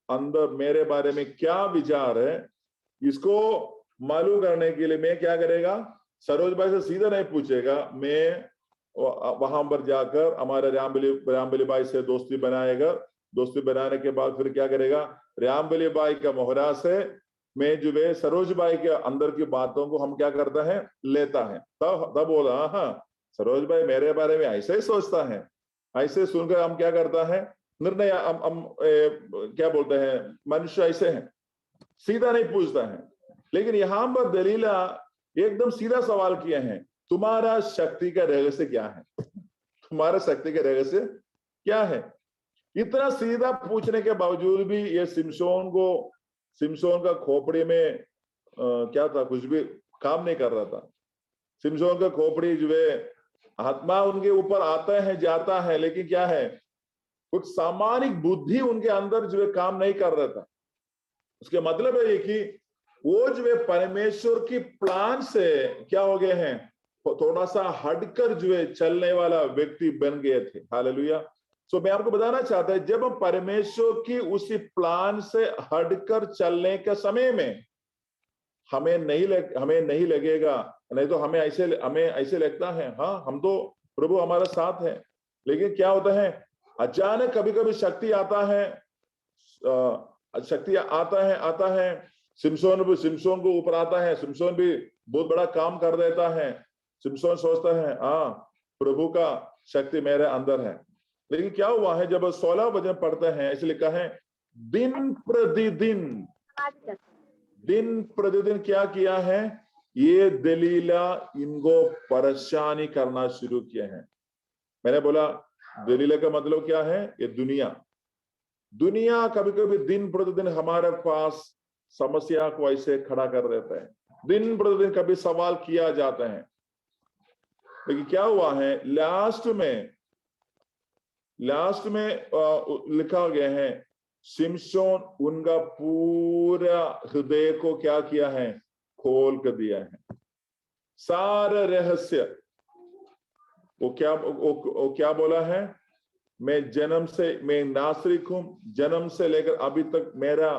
अंदर मेरे बारे में क्या विचार है, इसको मालूम करने के लिए मैं क्या करेगा, सरोज भाई से सीधा नहीं पूछेगा, मैं वहां पर जाकर हमारे रामबली भाई से दोस्ती बनाएगा। दोस्ती बनाने के बाद फिर क्या करेगा, रामबली भाई का मोहरा से मैं जो है सरोज भाई के अंदर की बातों को हम क्या करता है, लेता है। तब बोला, हाँ सरोज भाई मेरे बारे में ऐसे ही सोचता है। ऐसे सुनकर हम क्या करता है, निर्णय हम क्या बोलते हैं, मनुष्य ऐसे हैं, सीधा नहीं पूछता है। लेकिन यहां पर दलीला एकदम सीधा सवाल किया है, तुम्हारा शक्ति का रहस्य क्या है, तुम्हारा शक्ति का रहस्य क्या है। इतना सीधा पूछने के बावजूद भी ये सिमसोन का खोपड़ी में क्या था, कुछ भी काम नहीं कर रहा था। सिमसोन का खोपड़ी जो है, आत्मा उनके ऊपर आता है जाता है, लेकिन क्या है, कुछ सामान्य बुद्धि उनके अंदर जो है काम नहीं कर रहा था। उसके मतलब है कि वो जो है परमेश्वर की प्लान से क्या हो गए हैं, थोड़ा सा हटकर जो है चलने वाला व्यक्ति बन गए थे। हालेलुया। सो मैं आपको बताना चाहता हूं, जब हम परमेश्वर की उसी प्लान से हटकर चलने के समय में हमें नहीं लगेगा, नहीं तो हमें ऐसे लगता है, हाँ हम तो प्रभु हमारे साथ है। लेकिन क्या होता है, अचानक कभी कभी शक्ति आता है, शक्ति आता है। सिमसोन को ऊपर आता है, सिमसोन भी बहुत बड़ा काम कर देता है। सिमसोन सोचता है हाँ प्रभु का शक्ति मेरे अंदर है। लेकिन क्या हुआ है, जब 16 वचन पढ़ते हैं, इसलिए लिखा है दिन प्रतिदिन क्या किया है, ये दलीला इनको परेशानी करना शुरू किया है। मैंने बोला दलीला का मतलब क्या है, ये दुनिया कभी कभी दिन प्रतिदिन हमारे पास समस्या को ऐसे खड़ा कर देता है। दिन प्रतिदिन कभी सवाल किया जाता है। लेकिन क्या हुआ है, लास्ट में लिखा गया है, सिमसोन उनका पूरा हृदय को क्या किया है, खोल कर दिया है। सारा रहस्य वो क्या बोला है, मैं नासरिक हूं, जन्म से लेकर अभी तक मेरा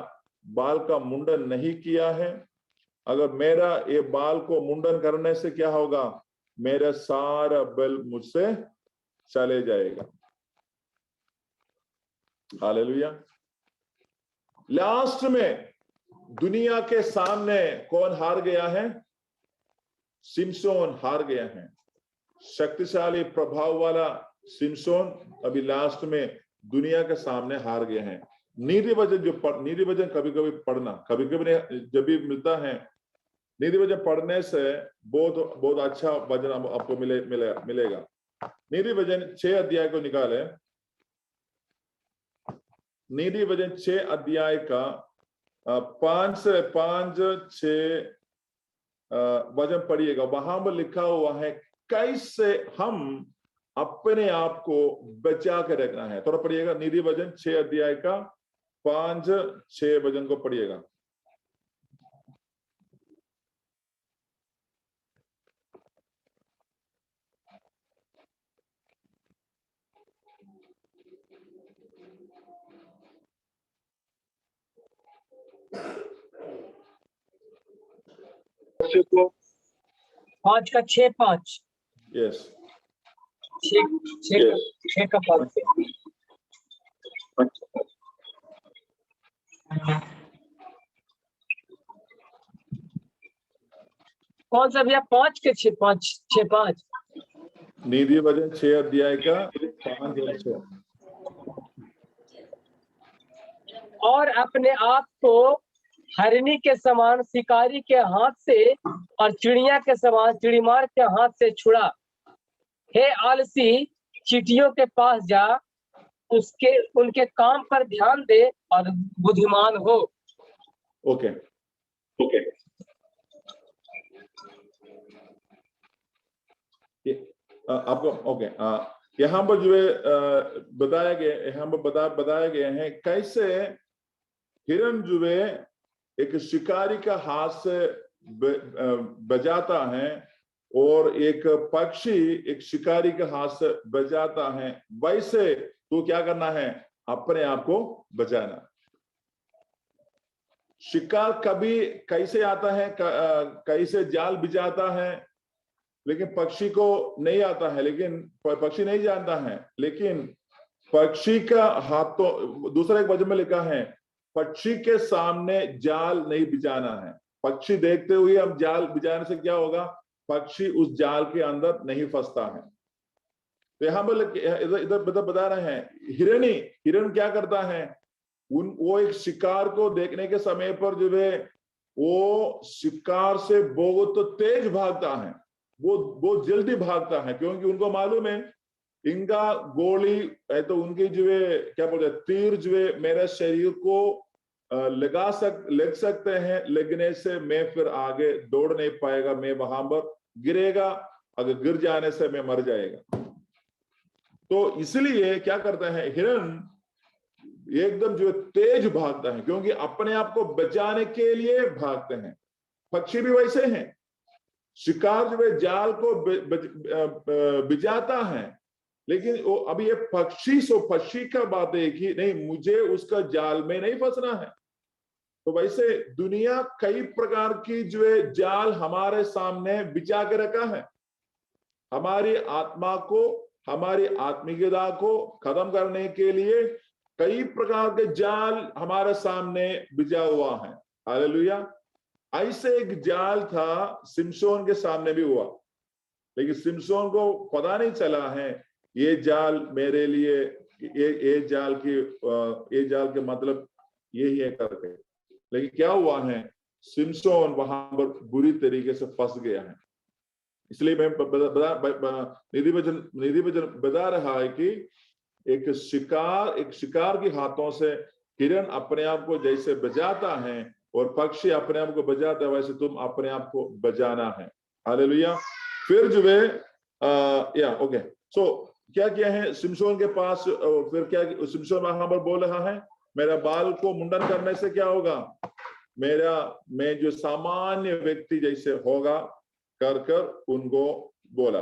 बाल का मुंडन नहीं किया है। अगर मेरा ये बाल को मुंडन करने से क्या होगा, मेरा सारा बल मुझसे चले जाएगा। हालेलुया। लास्ट में दुनिया के सामने कौन हार गया है, सिमसोन हार गया है। शक्तिशाली प्रभाव वाला सिमसोन अभी लास्ट में दुनिया के सामने हार गया है। नीति वचन कभी कभी पढ़ना, कभी कभी जब भी मिलता है, नीति वचन पढ़ने से बहुत अच्छा वचन आपको मिलेगा। नीति वचन 6 अध्याय को निकाले, नीति वचन 6 अध्याय का 5 से 6 वचन पढ़िएगा। वहां पर लिखा हुआ है कैसे हम अपने आप को बचा के रखना है। थोड़ा पढ़िएगा, नीति वचन 6 अध्याय का 5-6 वचन को पढ़िएगा। को 5 का 6-5 यस 6 का 5 कौन सा भैया, 5 के 6-5 नीति वचन 6 अध्याय का 5 और 6। और अपने आप को हरिणी के समान शिकारी के हाथ से और चिड़िया के समान चिड़ीमार के हाथ से छुड़ा। हे आलसी, चींटियों के पास जा, उनके काम पर ध्यान दे और बुद्धिमान हो। ओके आपको ओके यहाँ पर जो है बताया गया है कैसे हिरन जो है एक शिकारी का हाथ से बजाता है और एक पक्षी एक शिकारी के हाथ से बजाता है। वैसे तो क्या करना है, अपने आप को बचाना। शिकार कभी कैसे आता है, कैसे जाल बिछाता है, लेकिन पक्षी को नहीं आता है, लेकिन पक्षी नहीं जानता है। लेकिन पक्षी का हाथ तो दूसरा एक वचन में लिखा है, पक्षी के सामने जाल नहीं बिछाना है। पक्षी देखते हुए हम जाल बिछाने से क्या होगा, पक्षी उस जाल के अंदर नहीं फंसता है। तो यहाँ पर इधर बता रहे हैं हिरण क्या करता है, वो एक शिकार को देखने के समय पर जो है वो शिकार से बहुत तेज भागता है, वो बहुत जल्दी भागता है, क्योंकि उनको मालूम है इनका गोली है तो उनकी जो है क्या बोलते हैं तीर जो है मेरे शरीर को लग सकते हैं, लगने से मैं फिर आगे दौड़ नहीं पाएगा, मैं वहां पर गिरेगा, अगर गिर जाने से मैं मर जाएगा। तो इसलिए क्या करता है हिरण एकदम जो तेज भागता है, क्योंकि अपने आप को बचाने के लिए भागते हैं। पक्षी भी वैसे हैं, शिकार जो है जाल को बिछाता है, लेकिन वो अभी ये पक्षी का बात है कि नहीं, मुझे उसका जाल में नहीं फंसना है। तो वैसे दुनिया कई प्रकार की जो है जाल हमारे सामने बिछा के रखा है। हमारी आत्मा को, हमारी आत्मिकता को खत्म करने के लिए कई प्रकार के जाल हमारे सामने बिछा हुआ है। हालेलुया। ऐसे एक जाल था सिमसोन के सामने भी हुआ, लेकिन सिमसोन को पता नहीं चला है ये जाल मेरे लिए, ये जाल के मतलब यही है करके। लेकिन क्या हुआ है, सिमसोन वहां पर बुरी तरीके से फंस गया है। इसलिए मैं निधि वचन बता रहा है कि एक शिकार के हाथों से हिरन अपने आप को जैसे बजाता है और पक्षी अपने आप को बजाता है, वैसे तुम अपने आप को बजाना है। हालेलुया। फिर जो है ओके, सो क्या किया है सिमसोन के पास, फिर क्या सिमसोन वहां पर बोल रहा है, मेरा बाल को मुंडन करने से क्या होगा, मैं जो सामान्य व्यक्ति जैसे होगा कर उनको बोला।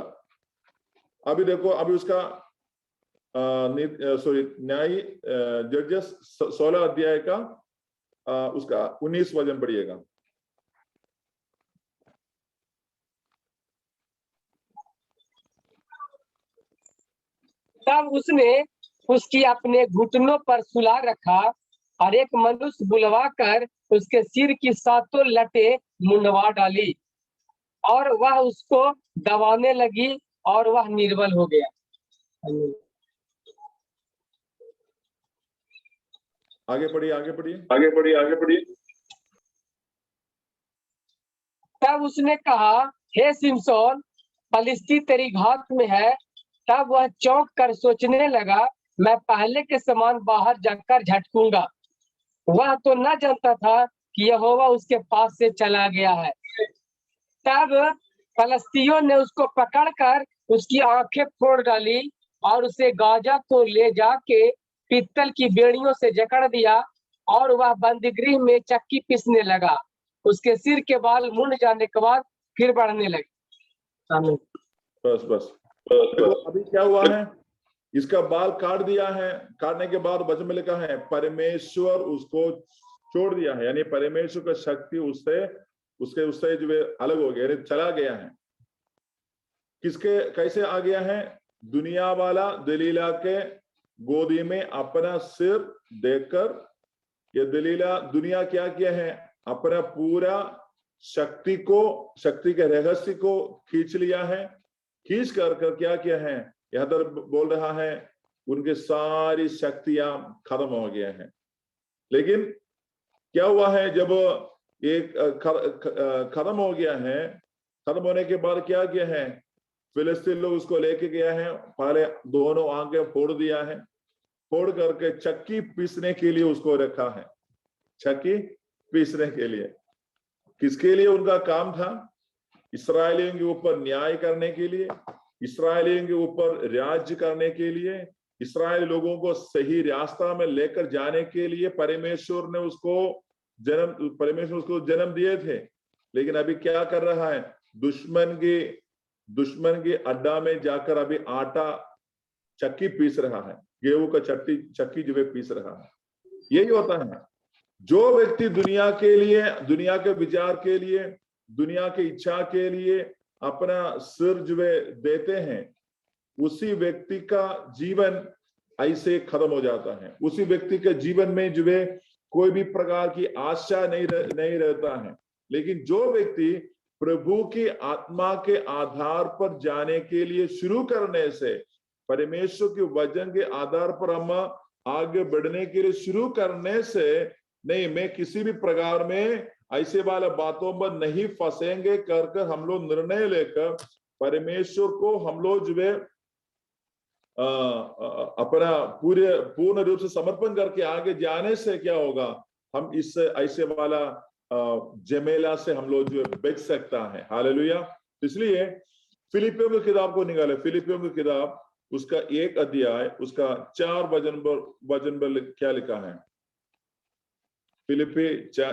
अभी देखो, अभी उसका न्यायी जजेस 16 अध्याय का उसका 19 वचन पढ़िएगा। तब उसने उसकी अपने घुटनों पर सुला रखा और एक मनुष्य बुलवा कर उसके सिर की 7 लटें मुंडवा डाली और वह उसको दबाने लगी और वह निर्बल हो गया। आगे पढ़िए। तब उसने कहा, हे सिमसोन, फलिस्ती तेरी घात में है। तब वह चौंक कर सोचने लगा, मैं पहले के समान बाहर जाकर झटकूंगा। वह तो न जानता था कि यहोवा उसके पास से चला गया है। तब फलस्तियों ने उसको पकड़कर उसकी आंखें फोड़ डाली और उसे गाजा को ले जाके पीतल की बेड़ियों से जकड़ दिया और वह बंदीगृह में चक्की पीसने लगा। उसके सिर के बाल मुंड जाने के बाद फिर बढ़ने लगे। आमीन। बस देखो अभी क्या हुआ है, इसका बाल काट दिया है। काटने के बाद वचन में लिखा है परमेश्वर उसको छोड़ दिया है, यानी परमेश्वर का शक्ति उससे जो है अलग हो गया, यानी चला गया है। कैसे आ गया है, दुनिया वाला दलीला के गोदी में अपना सिर देकर, ये दलीला दुनिया क्या किया है, अपना पूरा शक्ति के रहस्य को खींच लिया है। खींच कर क्या किया है, यहां पर बोल रहा है उनके सारी शक्तियां खत्म हो गया है। लेकिन क्या हुआ है, जब एक खत्म हो गया है, खत्म होने के बाद क्या किया है, फिलिस्तीन लोग उसको लेके गया है, पहले दोनों आंखें फोड़ दिया है, फोड़ करके चक्की पीसने के लिए उसको रखा है। चक्की पीसने के लिए, किसके लिए उनका काम था, इस्राएलियों के ऊपर न्याय करने के लिए, इस्राएलियों के ऊपर राज्य करने के लिए, इस्राएल लोगों को सही रास्ता में लेकर जाने के लिए परमेश्वर ने उसको जन्म दिए थे। लेकिन अभी क्या कर रहा है, दुश्मन के अड्डा में जाकर अभी आटा चक्की पीस रहा है, गेहूं का चक्की जो है पीस रहा है। यही होता है, जो व्यक्ति दुनिया के लिए, दुनिया के विचार के लिए, दुनिया की इच्छा के लिए अपना सिर जो है देते हैं, उसी व्यक्ति का जीवन ऐसे खत्म हो जाता है। उसी व्यक्ति के जीवन में जो है कोई भी प्रकार की आशा नहीं रहता है। लेकिन जो व्यक्ति प्रभु की आत्मा के आधार पर जाने के लिए शुरू करने से, परमेश्वर के वचन के आधार पर हम आगे बढ़ने के लिए शुरू करने से, नहीं मैं किसी भी प्रकार में ऐसे वाले बातों पर नहीं फंसेंगे कर हम लोग निर्णय लेकर परमेश्वर को हम लोग जो है अपना पूर्ण रूप से समर्पण करके आगे जाने से क्या होगा, हम इस ऐसे वाला जमेला से हम लोग जो है बच सकता है। हालेलुया। इसलिए फिलिपियों की किताब को निकाले, फिलिपियों की किताब उसका 1 अध्याय उसका 4 वचन पर क्या लिखा है, फिलिपी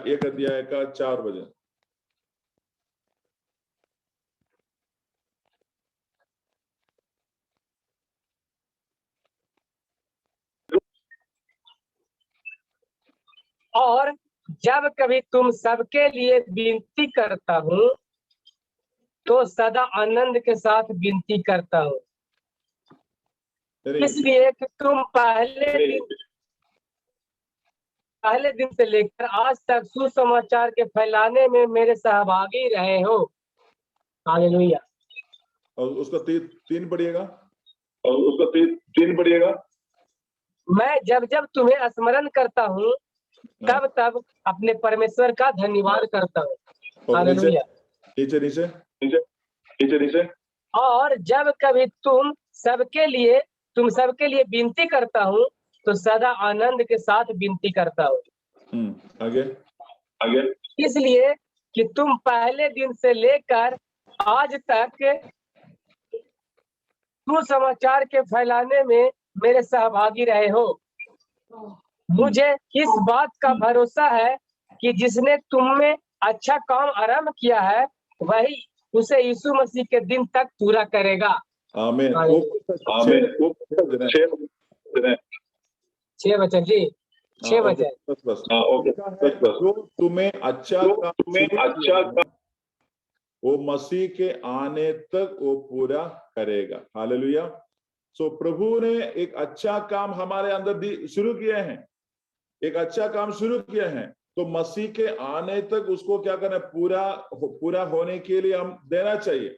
1 अध्याय का 4 वचन। और जब कभी तुम सबके लिए विनती करता हूँ तो सदा आनंद के साथ विनती करता हूँ, नहीं, इसलिए कि तुम पहले दिन से लेकर आज तक सुसमाचार के फैलाने में मेरे सहभागी रहे हो। हालेलुया। और उसका तीन पढ़िएगा, और उसका तीन पढ़िएगा। मैं जब जब तुम्हें स्मरण करता हूँ तब तब अपने परमेश्वर का धन्यवाद करता हूँ। हालेलुया। नीचे नीचे नीचे नीचे नीचे। और जब कभी तुम सबके लिए विनती करता हूँ तो सदा आनंद के साथ विनती करता हूँ। आगे आगे। इसलिए कि तुम पहले दिन से लेकर आज तक सुसमाचार के फैलाने में मेरे सहभागी रहे हो। मुझे इस बात का भरोसा है कि जिसने तुम में अच्छा काम आरंभ किया है वही उसे यीशु मसीह के दिन तक पूरा करेगा। आमीन। आमीन। 6 वचन जी, 6 वचन। बस जो तुम्हें अच्छा वो मसीह के आने तक वो पूरा करेगा। हालेलुया। सो प्रभु ने एक अच्छा काम हमारे अंदर शुरू किए हैं, एक अच्छा काम शुरू किया है, तो मसीह के आने तक उसको क्या करना है, पूरा होने के लिए हम देना चाहिए।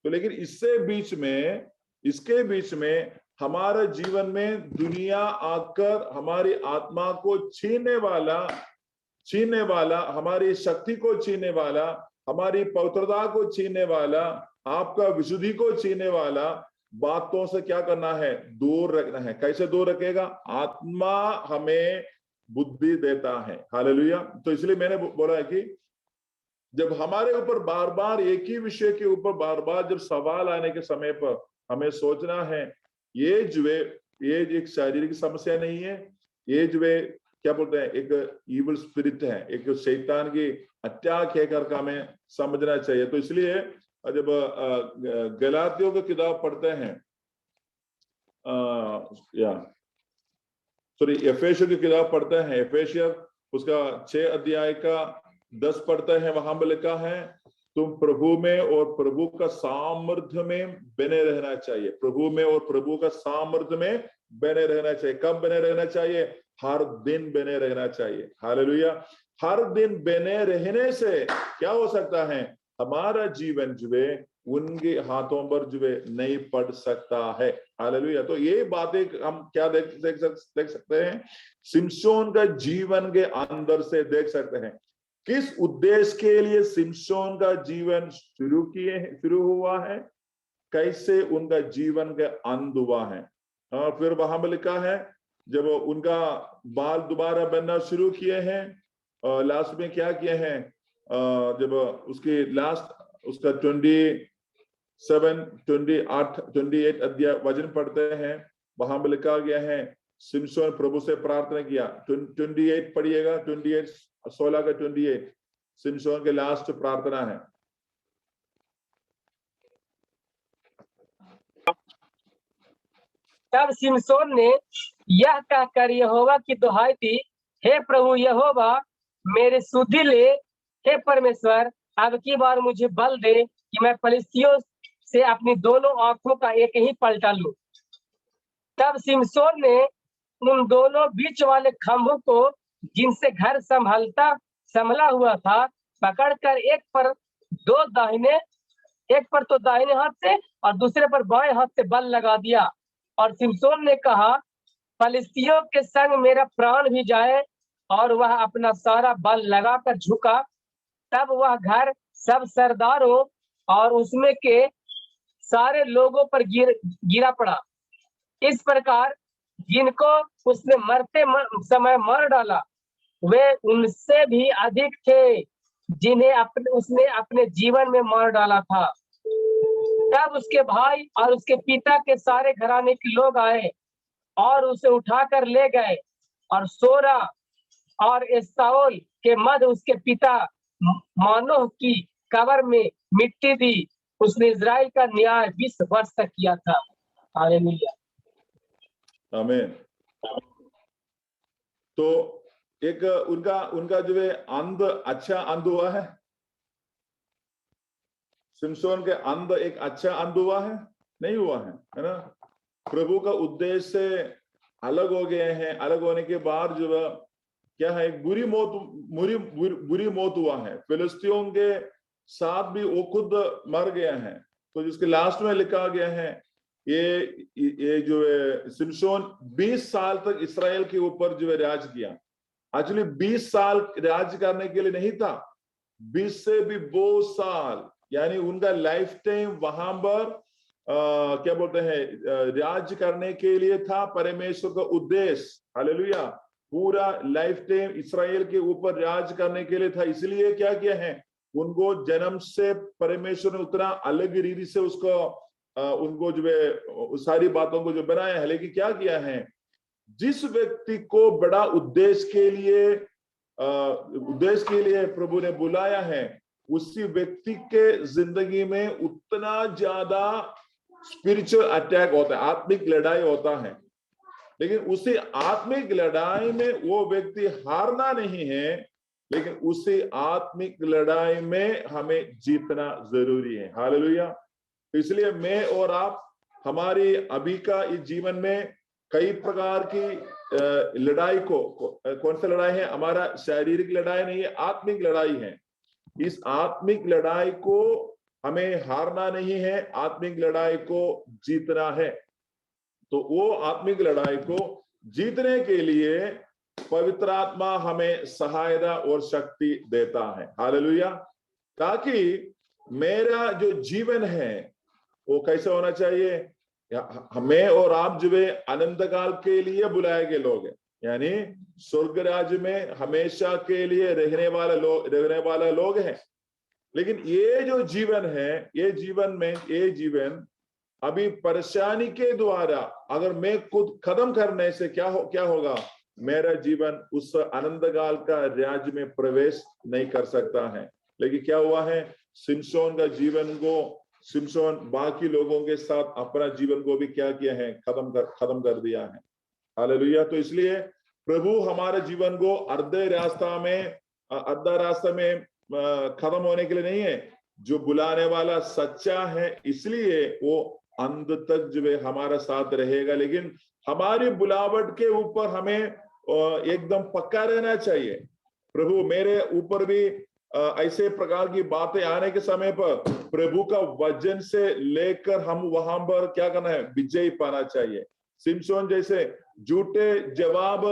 तो लेकिन इसके बीच में हमारे जीवन में दुनिया आकर हमारी आत्मा को छीनने वाला, हमारी शक्ति को छीनने वाला, हमारी पवित्रता को छीनने वाला, आपका विशुद्धि को छीनने वाला बातों से क्या करना है, दूर रखना है। कैसे दूर रखेगा? आत्मा हमें बुद्धि देता है। हालेलुया। तो इसलिए मैंने बोला है कि जब हमारे ऊपर बार बार एक ही विषय के ऊपर बार बार जब सवाल आने के समय पर हमें सोचना है, ये एक शारीरिक समस्या नहीं है, ये क्या बोलते हैं, एक इविल स्पिरिट है, एक शैतान की अटैक है करके हमें समझना चाहिए। तो इसलिए जब गलातियों की किताब पढ़ते हैं, एफेसियों की किताब पढ़ते हैं, एफेसियर उसका 6 अध्याय का 10 पढ़ते हैं, वहां पर लिखा है तुम प्रभु में और प्रभु का सामर्थ्य में बने रहना चाहिए। प्रभु में और प्रभु का सामर्थ्य में बने रहना चाहिए। कब बने रहना चाहिए? हर दिन बने रहना चाहिए। हालेलुया। हर दिन बने रहने से क्या हो सकता है, हमारा जीवन उनके हाथों पर नहीं पड़ सकता है। हालेलुया। तो ये बातें हम क्या देख सकते हैं, सिमसोन का जीवन के अंदर से देख सकते हैं। किस उद्देश्य के लिए सिमसोन का जीवन शुरू हुआ है, कैसे उनका जीवन का अंत हुआ है। फिर वहां पर लिखा है जब उनका बाल दोबारा बनना शुरू किए हैं, लास्ट में क्या किए हैं, जब उसका 28 अध्याय वचन पढ़ते हैं, वहां पर लिखा गया है सिमसोन प्रभु से प्रार्थना किया। 28 पढ़िएगा, 16 का 28 सिमसोन के लास्ट प्रार्थना है। तब सिमसोन ने यह कहकर यहोवा की दुहाई दी, हे प्रभु यहोवा मेरे सुधि ले, हे परमेश्वर अब की बार मुझे बल दे कि मैं फलिस्तियों से अपनी दोनों आंखों का एक ही पलटा लूं। तब सिमसोन ने उन दोनों बीच वाले खंभों को जिनसे घर संभला हुआ था पकड़कर एक पर तो दाहिने हाथ से और दूसरे पर बाएं हाथ से बल लगा दिया। और सिमसोन ने कहा, फलिस्तियों के संग मेरा प्राण भी जाए, और वह अपना सारा बल लगाकर झुका। तब वह घर सब सरदारों और उसमें के सारे लोगों पर गिरा पड़ा। इस प्रकार जिनको उसने मरते समय मार डाला वे उनसे भी अधिक थे जिन्हें उसने अपने जीवन में मार डाला था। तब उसके भाई और उसके पिता के सारे घराने के लोग आए और उसे उठाकर ले गए और सोरा और एसाओल के मध्य उसके पिता मानोह की कब्र में मिट्टी दी। उसने इजराइल का न्याय 20 वर्ष तक किया था। हालेलुया। आमीन। तो एक उनका अंत अच्छा अंत हुआ है। सिमसोन के अंध एक अच्छा अंध हुआ है? नहीं हुआ है ना। प्रभु का उद्देश्य से अलग हो गए हैं। अलग होने के बाद जो क्या है, एक बुरी मौत हुआ है। फिलिस्तियों के साथ भी वो खुद मर गया है। तो जिसके लास्ट में लिखा गया है, ये जो है सिमसोन 20 साल तक इस्राएल के ऊपर जो है राज किया। एक्चुअली 20 साल राज करने के लिए नहीं था, 20 से भी बहुत साल, यानी उनका लाइफ टाइम वहां पर क्या बोलते हैं, राज करने के लिए था। परमेश्वर का उद्देश्य, हालेलुया, पूरा लाइफ टाइम इस्राएल के ऊपर राज करने के लिए था। इसलिए क्या किया है, उनको जन्म से परमेश्वर ने उतना अलग रीति से उसको उनको जो है सारी बातों को जो बनाया है। लेकिन क्या किया है, जिस व्यक्ति को बड़ा उद्देश्य के लिए प्रभु ने बुलाया है, उसी व्यक्ति के जिंदगी में उतना ज्यादा स्पिरिचुअल अटैक होता है, आत्मिक लड़ाई होता है। लेकिन उसी आत्मिक लड़ाई में वो व्यक्ति हारना नहीं है, लेकिन उसी आत्मिक लड़ाई में हमें जीतना जरूरी है। हालेलुया। इसलिए मैं और आप, हमारी अभी का इस जीवन में कई प्रकार की लड़ाई को, कौन सा लड़ाई है, हमारा शारीरिक लड़ाई नहीं है, आत्मिक लड़ाई है। इस आत्मिक लड़ाई को हमें हारना नहीं है, आत्मिक लड़ाई को जीतना है। तो वो आत्मिक लड़ाई को जीतने के लिए पवित्र आत्मा हमें सहायता और शक्ति देता है। हालेलुया। ताकि मेरा जो जीवन है वो कैसे होना चाहिए, हमें और आप जो है अनंत काल के लिए बुलाए गए लोग हैं, यानी स्वर्ग राज्य में हमेशा के लिए रहने वाला लोग हैं। लेकिन ये जो जीवन है, ये जीवन अभी परेशानी के द्वारा अगर मैं खुद खत्म करने से क्या होगा, मेरा जीवन उस अनंत काल का राज्य में प्रवेश नहीं कर सकता है। लेकिन क्या हुआ है, सिमसोन बाकी लोगों के साथ अपना जीवन को भी क्या किया है, खत्म कर दिया है। हालेलुया। तो इसलिए प्रभु हमारे जीवन को आधा रास्ता में खत्म होने के लिए नहीं है। जो बुलाने वाला सच्चा है, इसलिए वो अंत तक जो है हमारा साथ रहेगा। लेकिन हमारी बुलावट के ऊपर हमें एकदम पक्का रहना चाहिए। प्रभु मेरे ऊपर भी ऐसे प्रकार की बातें आने के समय पर प्रभु का वचन से लेकर हम वहां पर क्या करना है, विजय पाना चाहिए। सिमसोन जैसे झूठे जवाब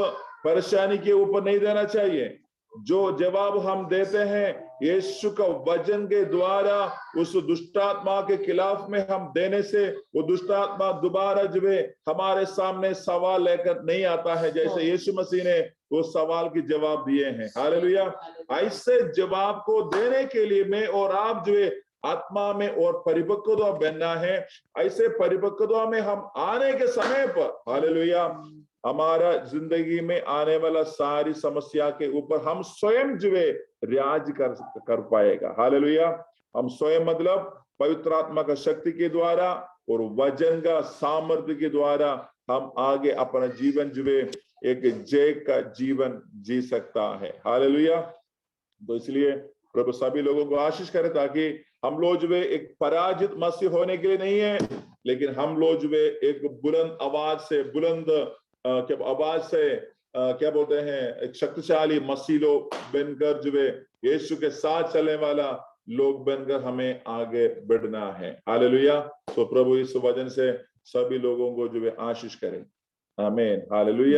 परेशानी के ऊपर नहीं देना चाहिए। जो जवाब हम देते हैं यीशु का वचन के द्वारा, उस दुष्टात्मा के खिलाफ में हम देने से वो दुष्टात्मा दोबारा जो है हमारे सामने सवाल लेकर नहीं आता है, जैसे यीशु मसीह ने वो सवाल के जवाब दिए हैं। हालेलुया। ऐसे जवाब को देने के लिए मैं और आप जो है आत्मा में और परिपक्वता बनना है। ऐसे परिपक्वता में हम आने के समय पर, हालेलुया, हमारा जिंदगी में आने वाला सारी समस्या के ऊपर हम स्वयं जो है राज कर पाएगा। हालेलुया। हम स्वयं मतलब पवित्र आत्मा का शक्ति के द्वारा और वचन का सामर्थ्य के द्वारा हम आगे अपना जीवन जो है एक जय का जीवन जी सकता है। हालेलुया। तो इसलिए प्रभु सभी लोगों को आशीष करे, ताकि हम लोग जो है एक पराजित मसीह होने के लिए नहीं है, लेकिन हम लोग जो है एक बुलंद आवाज से क्या बोलते हैं, एक शक्तिशाली मसीह लोग बनकर जो है यीशु के साथ चलने वाला लोग बनकर हमें आगे बढ़ना है। हालेलुया। तो प्रभु इस वचन से सभी लोगों को जो है आशीष करें। आमीन। हालेलुया।